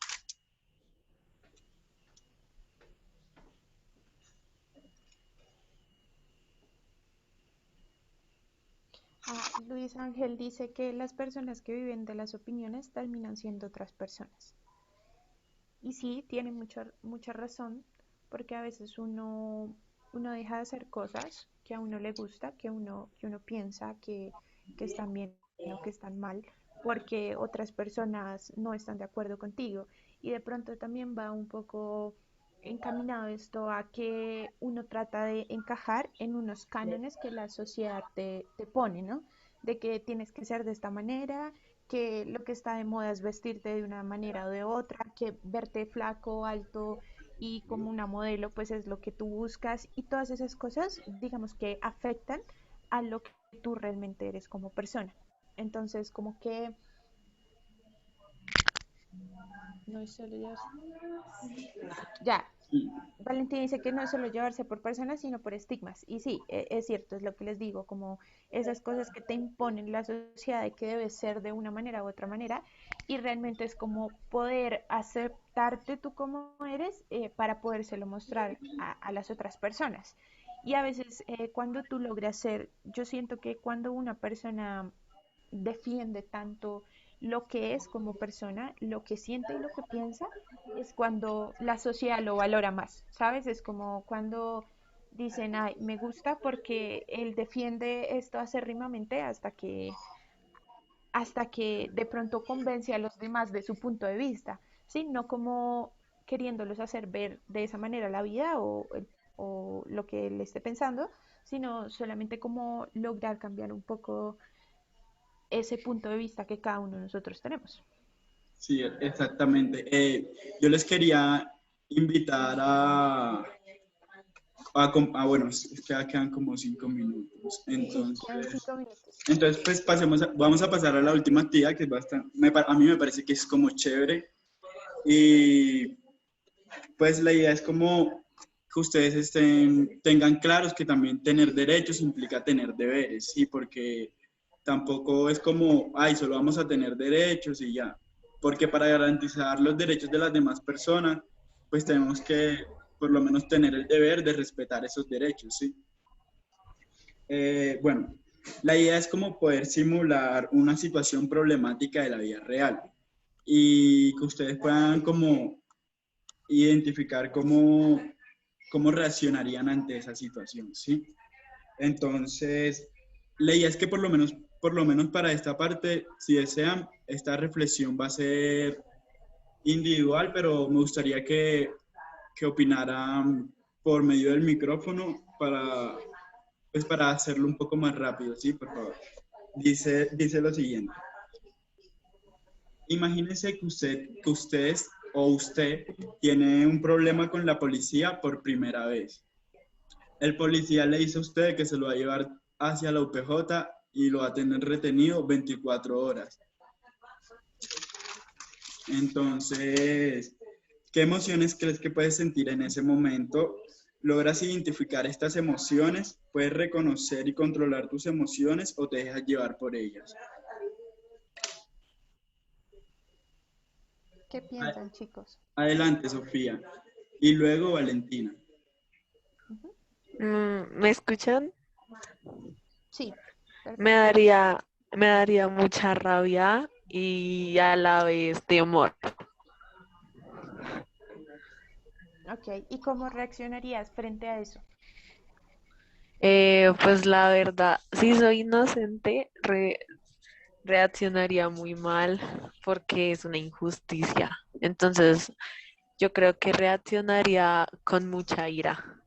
Luis Ángel dice que las personas que viven de las opiniones terminan siendo otras personas. Y sí, tiene mucha razón, porque a veces uno deja de hacer cosas que a uno le gusta, que uno piensa que están bien o que están mal, porque otras personas no están de acuerdo contigo. Y de pronto también va un poco encaminado esto a que uno trata de encajar en unos cánones que la sociedad te pone, ¿no? De que tienes que ser de esta manera, que lo que está de moda es vestirte de una manera o de otra, que verte flaco, alto y como una modelo, pues es lo que tú buscas y todas esas cosas, digamos que afectan a lo que tú realmente eres como persona. Entonces, como que no es solo ya, Valentín dice que no es solo llevarse por personas, sino por estigmas. Y sí, es cierto, es lo que les digo, como esas cosas que te imponen la sociedad de que debes ser de una manera u otra manera. Y realmente es como poder aceptarte tú como eres para podérselo mostrar a las otras personas. Y a veces cuando tú logras ser, yo siento que cuando una persona defiende tanto lo que es como persona, lo que siente y lo que piensa, es cuando la sociedad lo valora más, ¿sabes? Es como cuando dicen, ay, me gusta porque él defiende esto acérrimamente hasta que de pronto convence a los demás de su punto de vista, ¿sí? No como queriéndolos hacer ver de esa manera la vida o lo que él esté pensando, sino solamente como lograr cambiar un poco ese punto de vista que cada uno de nosotros tenemos. Sí, exactamente. Yo les quería invitar bueno, es que ya quedan como 5 minutos. Sí, quedan 5 minutos. Entonces pues vamos a pasar a la última actividad que es bastante, a mí me parece que es como chévere. Y pues la idea es como que ustedes tengan claros que también tener derechos implica tener deberes, ¿sí? Porque tampoco es como, ay, solo vamos a tener derechos y ya. Porque para garantizar los derechos de las demás personas, pues tenemos que por lo menos tener el deber de respetar esos derechos, ¿sí? Bueno, la idea es como poder simular una situación problemática de la vida real y que ustedes puedan como identificar cómo reaccionarían ante esa situación, ¿sí? Entonces, la idea es que por lo menos para esta parte, si desean, esta reflexión va a ser individual, pero me gustaría que opinaran por medio del micrófono para hacerlo un poco más rápido, ¿sí? Por favor. Dice lo siguiente. Imagínese que usted tiene un problema con la policía por primera vez. El policía le dice a usted que se lo va a llevar hacia la UPJ y lo va a tener retenido 24 horas. Entonces, ¿qué emociones crees que puedes sentir en ese momento? ¿Logras identificar estas emociones? ¿Puedes reconocer y controlar tus emociones o te dejas llevar por ellas? ¿Qué piensan, chicos? Adelante, Sofía. Y luego Valentina. ¿Me escuchan? Sí. Me daría mucha rabia y a la vez temor. Ok, ¿y cómo reaccionarías frente a eso? Pues la verdad, si soy inocente, reaccionaría muy mal porque es una injusticia. Entonces, yo creo que reaccionaría con mucha ira.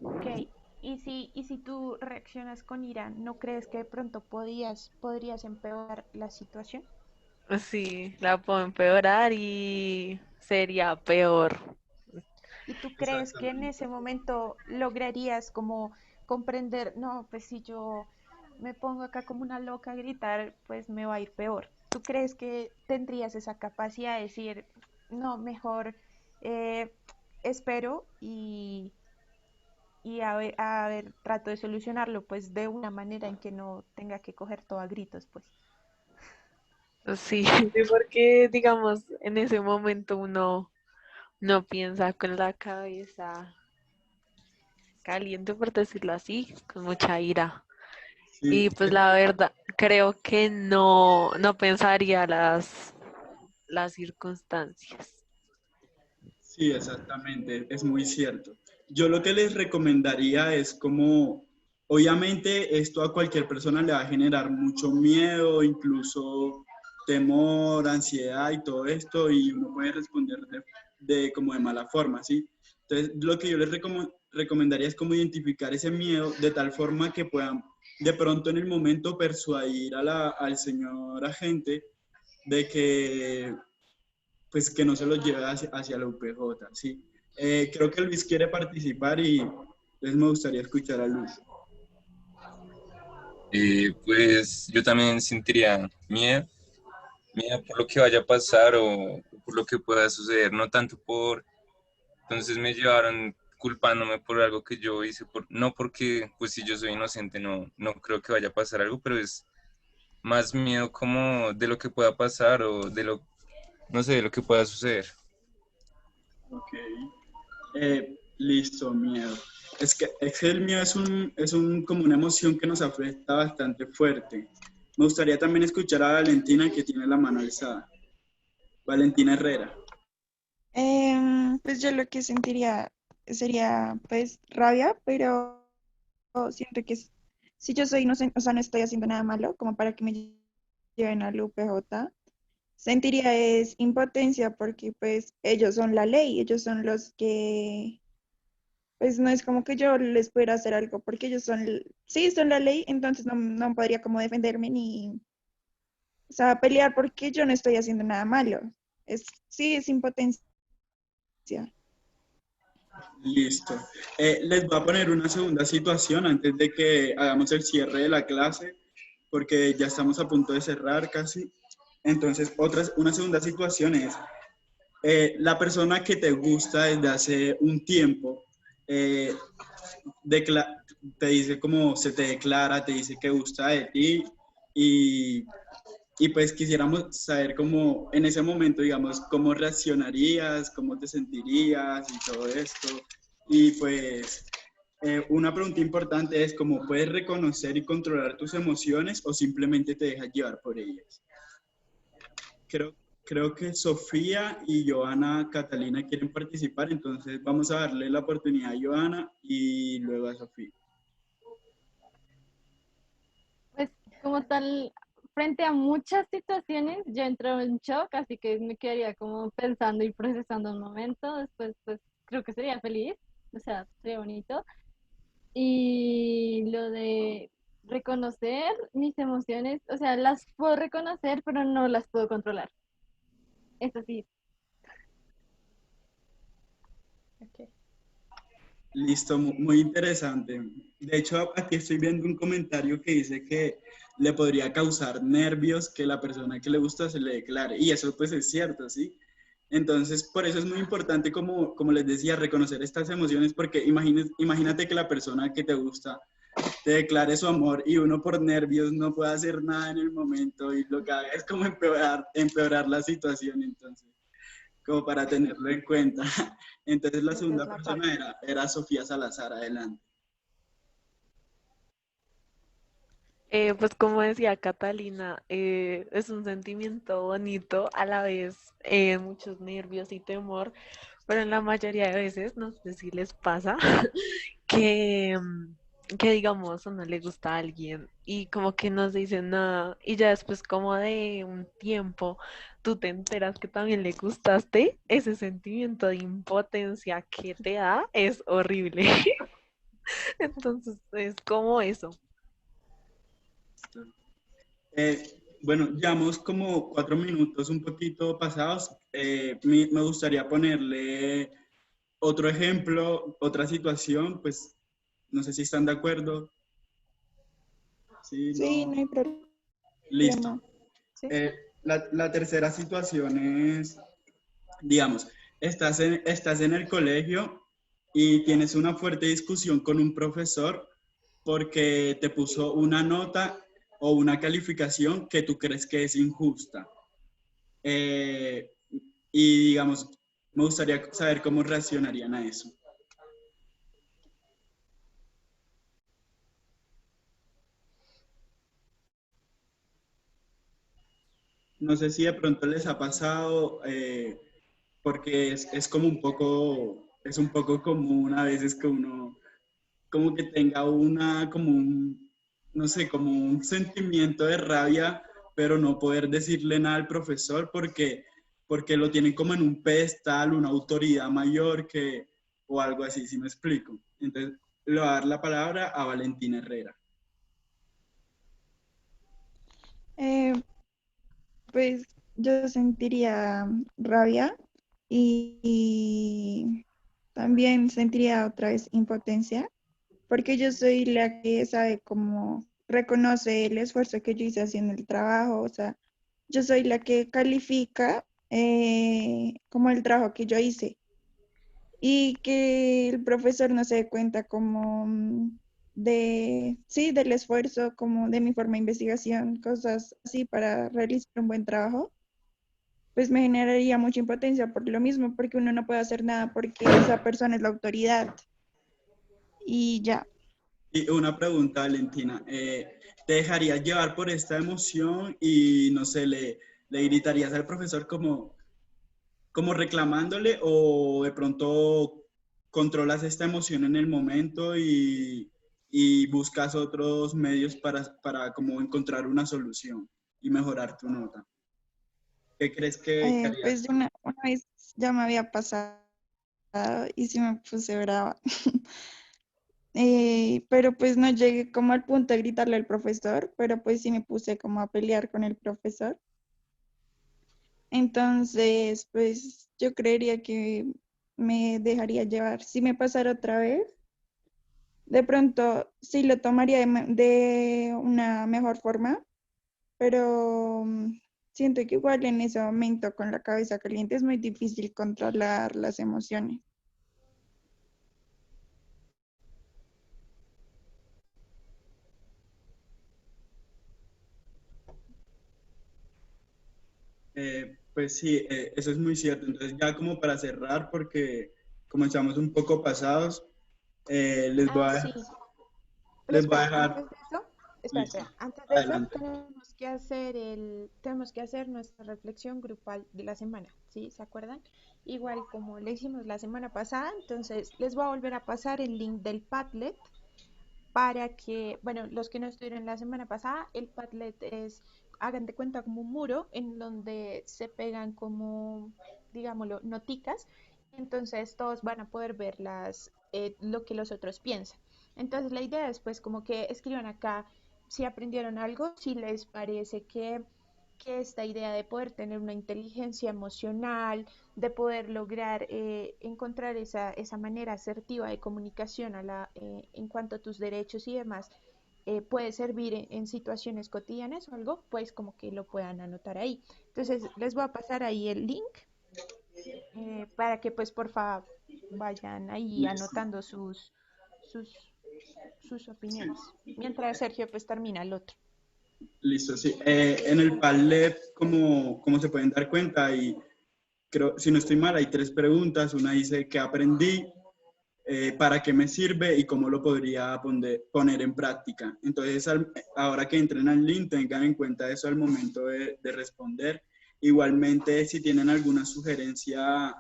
Ok, y si tú reaccionas con ira, ¿no crees que de pronto podrías empeorar la situación? Sí, la puedo empeorar y sería peor. ¿Y tú crees que en ese momento lograrías como comprender, no, pues si yo me pongo acá como una loca a gritar, pues me va a ir peor? ¿Tú crees que tendrías esa capacidad de decir, no, mejor eh, espero y a ver, trato de solucionarlo pues de una manera en que no tenga que coger todo a gritos, pues? Sí, porque digamos, en ese momento uno no piensa con la cabeza caliente, por decirlo así, con mucha ira. Sí, Y pues la verdad, creo que no pensaría las circunstancias. sí, exactamente, es muy cierto. Yo lo que les recomendaría es como, obviamente esto a cualquier persona le va a generar mucho miedo, incluso temor, ansiedad y todo esto, y uno puede responder como de mala forma, ¿sí? Entonces, lo que yo les recomendaría es como identificar ese miedo de tal forma que puedan de pronto en el momento persuadir al señor agente de que, pues, que no se lo lleve hacia la UPJ, ¿sí? Creo que Luis quiere participar y entonces me gustaría escuchar a Luis. Pues yo también sentiría miedo por lo que vaya a pasar o por lo que pueda suceder, no tanto entonces me llevaron culpándome por algo que yo hice, no porque, pues si yo soy inocente, no creo que vaya a pasar algo, pero es más miedo como de lo que pueda pasar o no sé, de lo que pueda suceder. Ok. Listo, miedo. Es que el miedo como una emoción que nos afecta bastante fuerte. Me gustaría también escuchar a Valentina, que tiene la mano alzada. Valentina Herrera. Pues yo lo que sentiría sería pues rabia, pero siento que si yo soy inocente, o sea, no estoy haciendo nada malo como para que me lleven al UPJ, sentiría es impotencia porque pues ellos son la ley, ellos son los que, pues no es como que yo les pudiera hacer algo porque ellos sí, son la ley, entonces no podría como defenderme ni, o sea, pelear porque yo no estoy haciendo nada malo. Sí, es impotencia. Listo. Les voy a poner una segunda situación antes de que hagamos el cierre de la clase, porque ya estamos a punto de cerrar casi. Entonces, una segunda situación es la persona que te gusta desde hace un tiempo, te dice como se te declara, te dice que gusta de ti y pues quisiéramos saber cómo en ese momento, digamos, cómo reaccionarías, cómo te sentirías y todo esto. Y pues una pregunta importante es cómo puedes reconocer y controlar tus emociones o simplemente te dejas llevar por ellas. Creo que Sofía y Joana Catalina quieren participar, entonces vamos a darle la oportunidad a Joana y luego a Sofía. Pues como tal, frente a muchas situaciones, yo entro en shock, así que me quedaría como pensando y procesando un momento. Después, pues creo que sería feliz, o sea, sería bonito. Y lo de reconocer mis emociones, o sea, las puedo reconocer, pero no las puedo controlar. Eso sí. Okay. Listo, muy interesante. De hecho, aquí estoy viendo un comentario que dice que le podría causar nervios que la persona que le gusta se le declare. Y eso pues es cierto, ¿sí? Entonces, por eso es muy importante, como les decía, reconocer estas emociones, porque imagínate que la persona que te gusta te declare su amor y uno por nervios no puede hacer nada en el momento y lo que haga es como empeorar la situación, entonces, como para tenerlo en cuenta. Entonces, la segunda persona era Sofía Salazar, adelante. Pues como decía Catalina, es un sentimiento bonito, a la vez muchos nervios y temor, pero en la mayoría de veces, no sé si les pasa, que, que digamos, no le gusta a alguien y como que no se dice nada y ya después como de un tiempo tú te enteras que también le gustaste, ese sentimiento de impotencia que te da es horrible. Entonces es como eso. Bueno, llevamos como 4 minutos un poquito pasados. Me gustaría ponerle otro ejemplo, otra situación, pues no sé si están de acuerdo. Sí, no hay problema. Listo. Sí. La tercera situación es, digamos, estás en el colegio y tienes una fuerte discusión con un profesor porque te puso una nota o una calificación que tú crees que es injusta. Y digamos, me gustaría saber cómo reaccionarían a eso. No sé si de pronto les ha pasado, porque es como es un poco común a veces que uno como que tenga no sé, como un sentimiento de rabia, pero no poder decirle nada al profesor porque porque lo tienen como en un pedestal, una autoridad mayor que, o algo así, si me explico. Entonces, le voy a dar la palabra a Valentina Herrera. Eh, pues yo sentiría rabia y también sentiría otra vez impotencia, porque yo soy la que sabe cómo reconoce el esfuerzo que yo hice haciendo el trabajo, o sea, yo soy la que califica como el trabajo que yo hice y que el profesor no se dé cuenta como de, sí, del esfuerzo, como de mi forma de investigación, cosas así para realizar un buen trabajo, pues me generaría mucha impotencia por lo mismo, porque uno no puede hacer nada porque esa persona es la autoridad y ya. Y una pregunta, Valentina. ¿Te dejarías llevar por esta emoción y, no sé, le gritarías al profesor como reclamándole o de pronto controlas esta emoción en el momento y buscas otros medios para como encontrar una solución y mejorar tu nota? ¿Qué crees que harías? Pues una vez ya me había pasado y sí me puse brava. Pero pues no llegué como al punto de gritarle al profesor, pero pues sí me puse como a pelear con el profesor. Entonces, pues yo creería que me dejaría llevar. Si me pasara otra vez, de pronto sí lo tomaría de una mejor forma, pero siento que igual en ese momento con la cabeza caliente es muy difícil controlar las emociones. Pues sí, eso es muy cierto. Entonces ya como para cerrar, porque como estamos un poco pasados, les voy Ah, a, sí. Pero les voy a espera, dejar, listo, antes de eso adelante. tenemos que hacer nuestra reflexión grupal de la semana, ¿sí? ¿Se acuerdan? Igual como le hicimos la semana pasada, entonces les voy a volver a pasar el link del Padlet para que, bueno, los que no estuvieron la semana pasada, el Padlet es, hagan de cuenta como un muro en donde se pegan como, digámoslo, noticas, entonces todos van a poder ver lo que los otros piensan. Entonces la idea es pues como que escriban acá si aprendieron algo, si les parece que esta idea de poder tener una inteligencia emocional, de poder lograr encontrar esa manera asertiva de comunicación en cuanto a tus derechos y demás, puede servir en situaciones cotidianas o algo, pues como que lo puedan anotar ahí. Entonces les voy a pasar ahí el link para que pues por favor vayan ahí Listo. anotando sus, sus opiniones. Mientras Sergio pues termina el otro. Listo, sí. En el Padlet, como se pueden dar cuenta, y creo, si no estoy mal, hay 3 preguntas. Una dice qué aprendí, para qué me sirve y cómo lo podría poner en práctica. Entonces, ahora que entren al link, tengan en cuenta eso al momento de responder. Igualmente, si tienen alguna sugerencia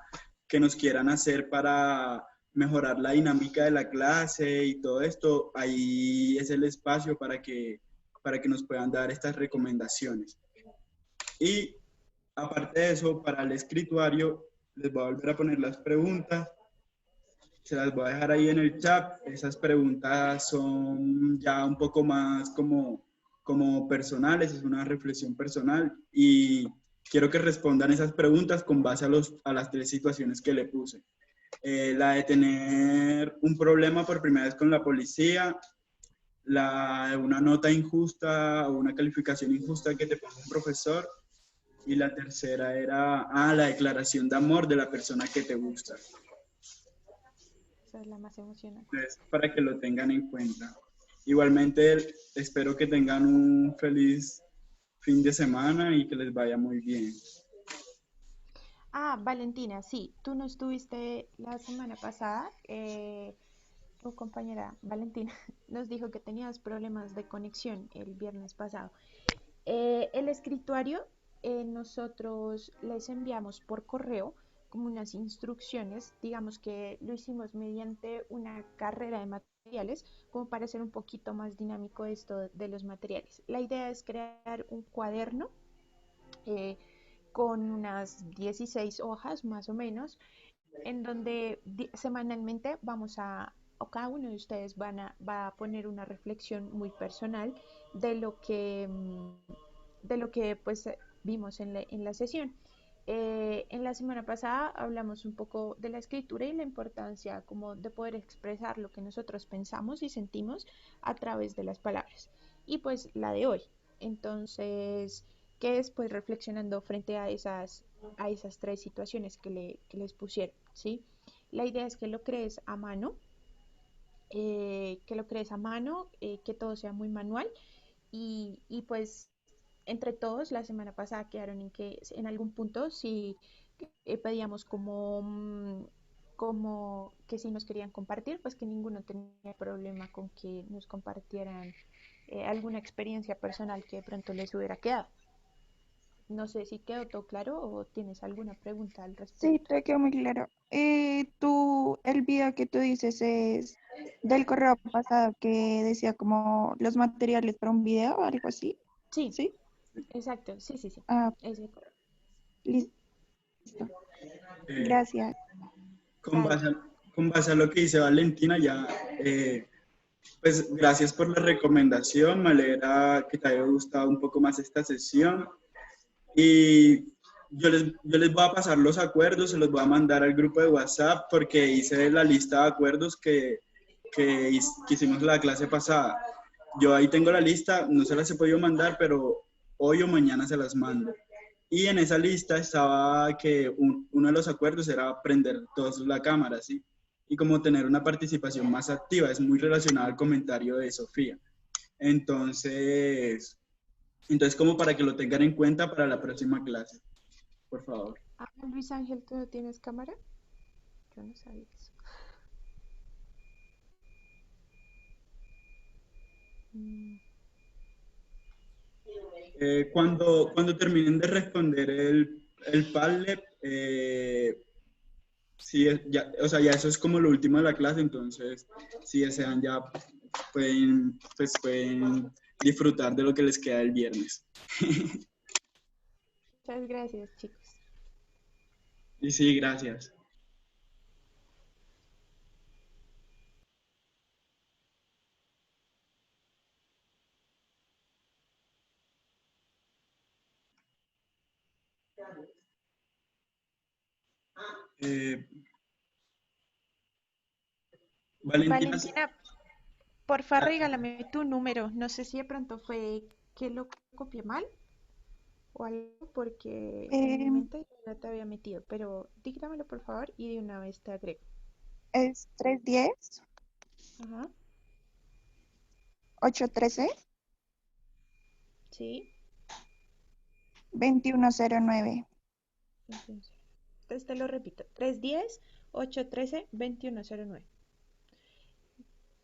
que nos quieran hacer para mejorar la dinámica de la clase y todo esto, ahí es el espacio para que nos puedan dar estas recomendaciones. Y aparte de eso, para el escrituario, les voy a volver a poner las preguntas. Se las voy a dejar ahí en el chat. Esas preguntas son ya un poco más como personales, es una reflexión personal y quiero que respondan esas preguntas con base a las 3 situaciones que le puse. La de tener un problema por primera vez con la policía, la de una nota injusta o una calificación injusta que te ponga un profesor, y la tercera era la declaración de amor de la persona que te gusta. Esa es la más emocionante. Entonces, para que lo tengan en cuenta. Igualmente, espero que tengan un feliz fin de semana y que les vaya muy bien. Ah, Valentina, sí, tú no estuviste la semana pasada. Tu compañera Valentina nos dijo que tenías problemas de conexión el viernes pasado. El escrituario, nosotros les enviamos por correo como unas instrucciones, digamos que lo hicimos mediante una carrera de materiales, como para hacer un poquito más dinámico esto de los materiales. La idea es crear un cuaderno eh, con unas 16 hojas más o menos, en donde semanalmente o cada uno de ustedes va a poner una reflexión muy personal de lo que pues vimos en la sesión. En la semana pasada hablamos un poco de la escritura y la importancia como de poder expresar lo que nosotros pensamos y sentimos a través de las palabras. Y pues la de hoy. Entonces, ¿qué es? Pues reflexionando frente a esas tres situaciones que les pusieron, ¿sí? La idea es que lo crees a mano, que todo sea muy manual y pues entre todos la semana pasada quedaron en que en algún punto sí pedíamos como que si nos querían compartir, pues que ninguno tenía problema con que nos compartieran alguna experiencia personal que de pronto les hubiera quedado. No sé si quedó todo claro o tienes alguna pregunta al Sí, respecto. te quedó muy claro. El video que tú dices es del correo pasado que decía como los materiales para un video o algo así. Sí, ¿Sí? exacto, sí, sí, sí. Ah, Ese, listo. Eh, Gracias. con dale. base a, con base a lo que dice Valentina, ya, pues gracias por la recomendación, me alegra que te haya gustado un poco más esta sesión y yo les voy a pasar los acuerdos, se los voy a mandar al grupo de WhatsApp porque hice la lista de acuerdos que hicimos la clase pasada. Yo ahí tengo la lista, no se las he podido mandar, pero hoy o mañana se las mando. Y en esa lista estaba que uno de los acuerdos era prender todos la cámara, ¿sí? Y como tener una participación más activa, es muy relacionado al comentario de Sofía. Entonces, como para que lo tengan en cuenta para la próxima clase, por favor. Ah, Luis Ángel, ¿tú no tienes cámara? Yo no sabía eso. Mm, Cuando terminen de responder el Padlet, sí, ya, o sea, ya eso es como lo último de la clase, entonces si desean ya pueden disfrutar de lo que les queda el viernes. Muchas gracias, chicos. Y sí, gracias. Eh, Valentina, Valentina, porfa, regálame tu número. No sé si de pronto fue que lo copié mal o algo, porque en mi Eh, mente ya te había metido, pero dígramelo por favor y de una vez te agrego. es 310 Ajá, 813 sí. 2109. Entonces te lo repito, 310-813-2109.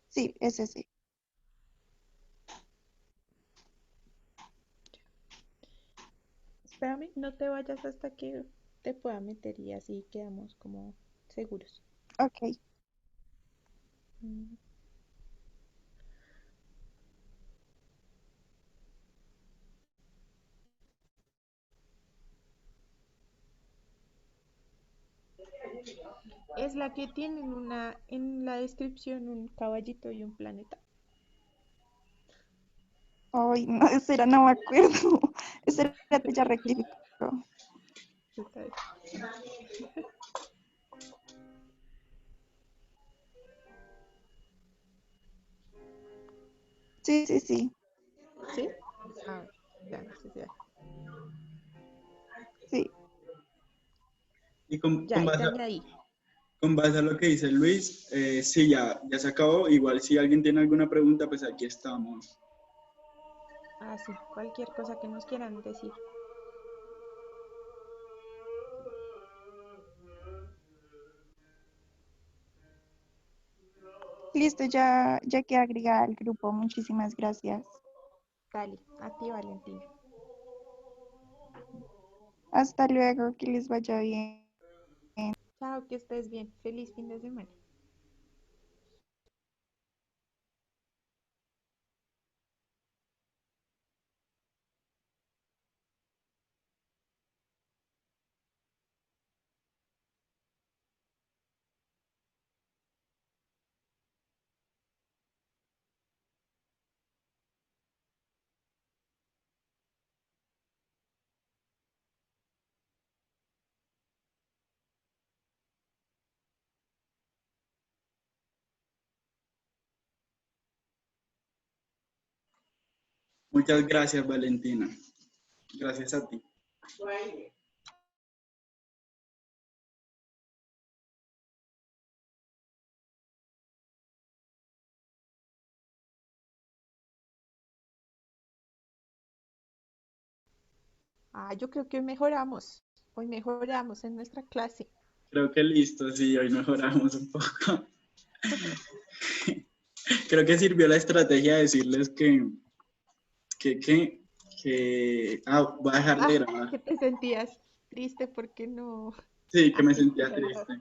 Sí, ese sí. Espérame, no te vayas hasta que te pueda meter y así quedamos como seguros. Ok. Mm. Es la que tiene en la descripción un caballito y un planeta. Ay, no, ese era, no me acuerdo. Ese era, ya rectificó. Está bien. Sí, sí, sí. ¿Sí? Ah, ya, entonces ya. Sí. y Ya, ahí te añadí. con base a lo que dice Luis, sí, ya se acabó. Igual si alguien tiene alguna pregunta, pues aquí estamos. Ah, sí, cualquier cosa que nos quieran decir. Listo, ya queda agregada al grupo. Muchísimas gracias. Dale, a ti, Valentina. Hasta luego, que les vaya bien. Chao, que estés bien. Feliz fin de semana. Muchas gracias, Valentina. Gracias a ti. Yo creo que hoy mejoramos en nuestra clase. Creo que listo, sí, hoy mejoramos un poco. Creo que sirvió la estrategia de decirles voy a dejar de grabar. Que te sentías triste porque no. Sí, que me sentía triste.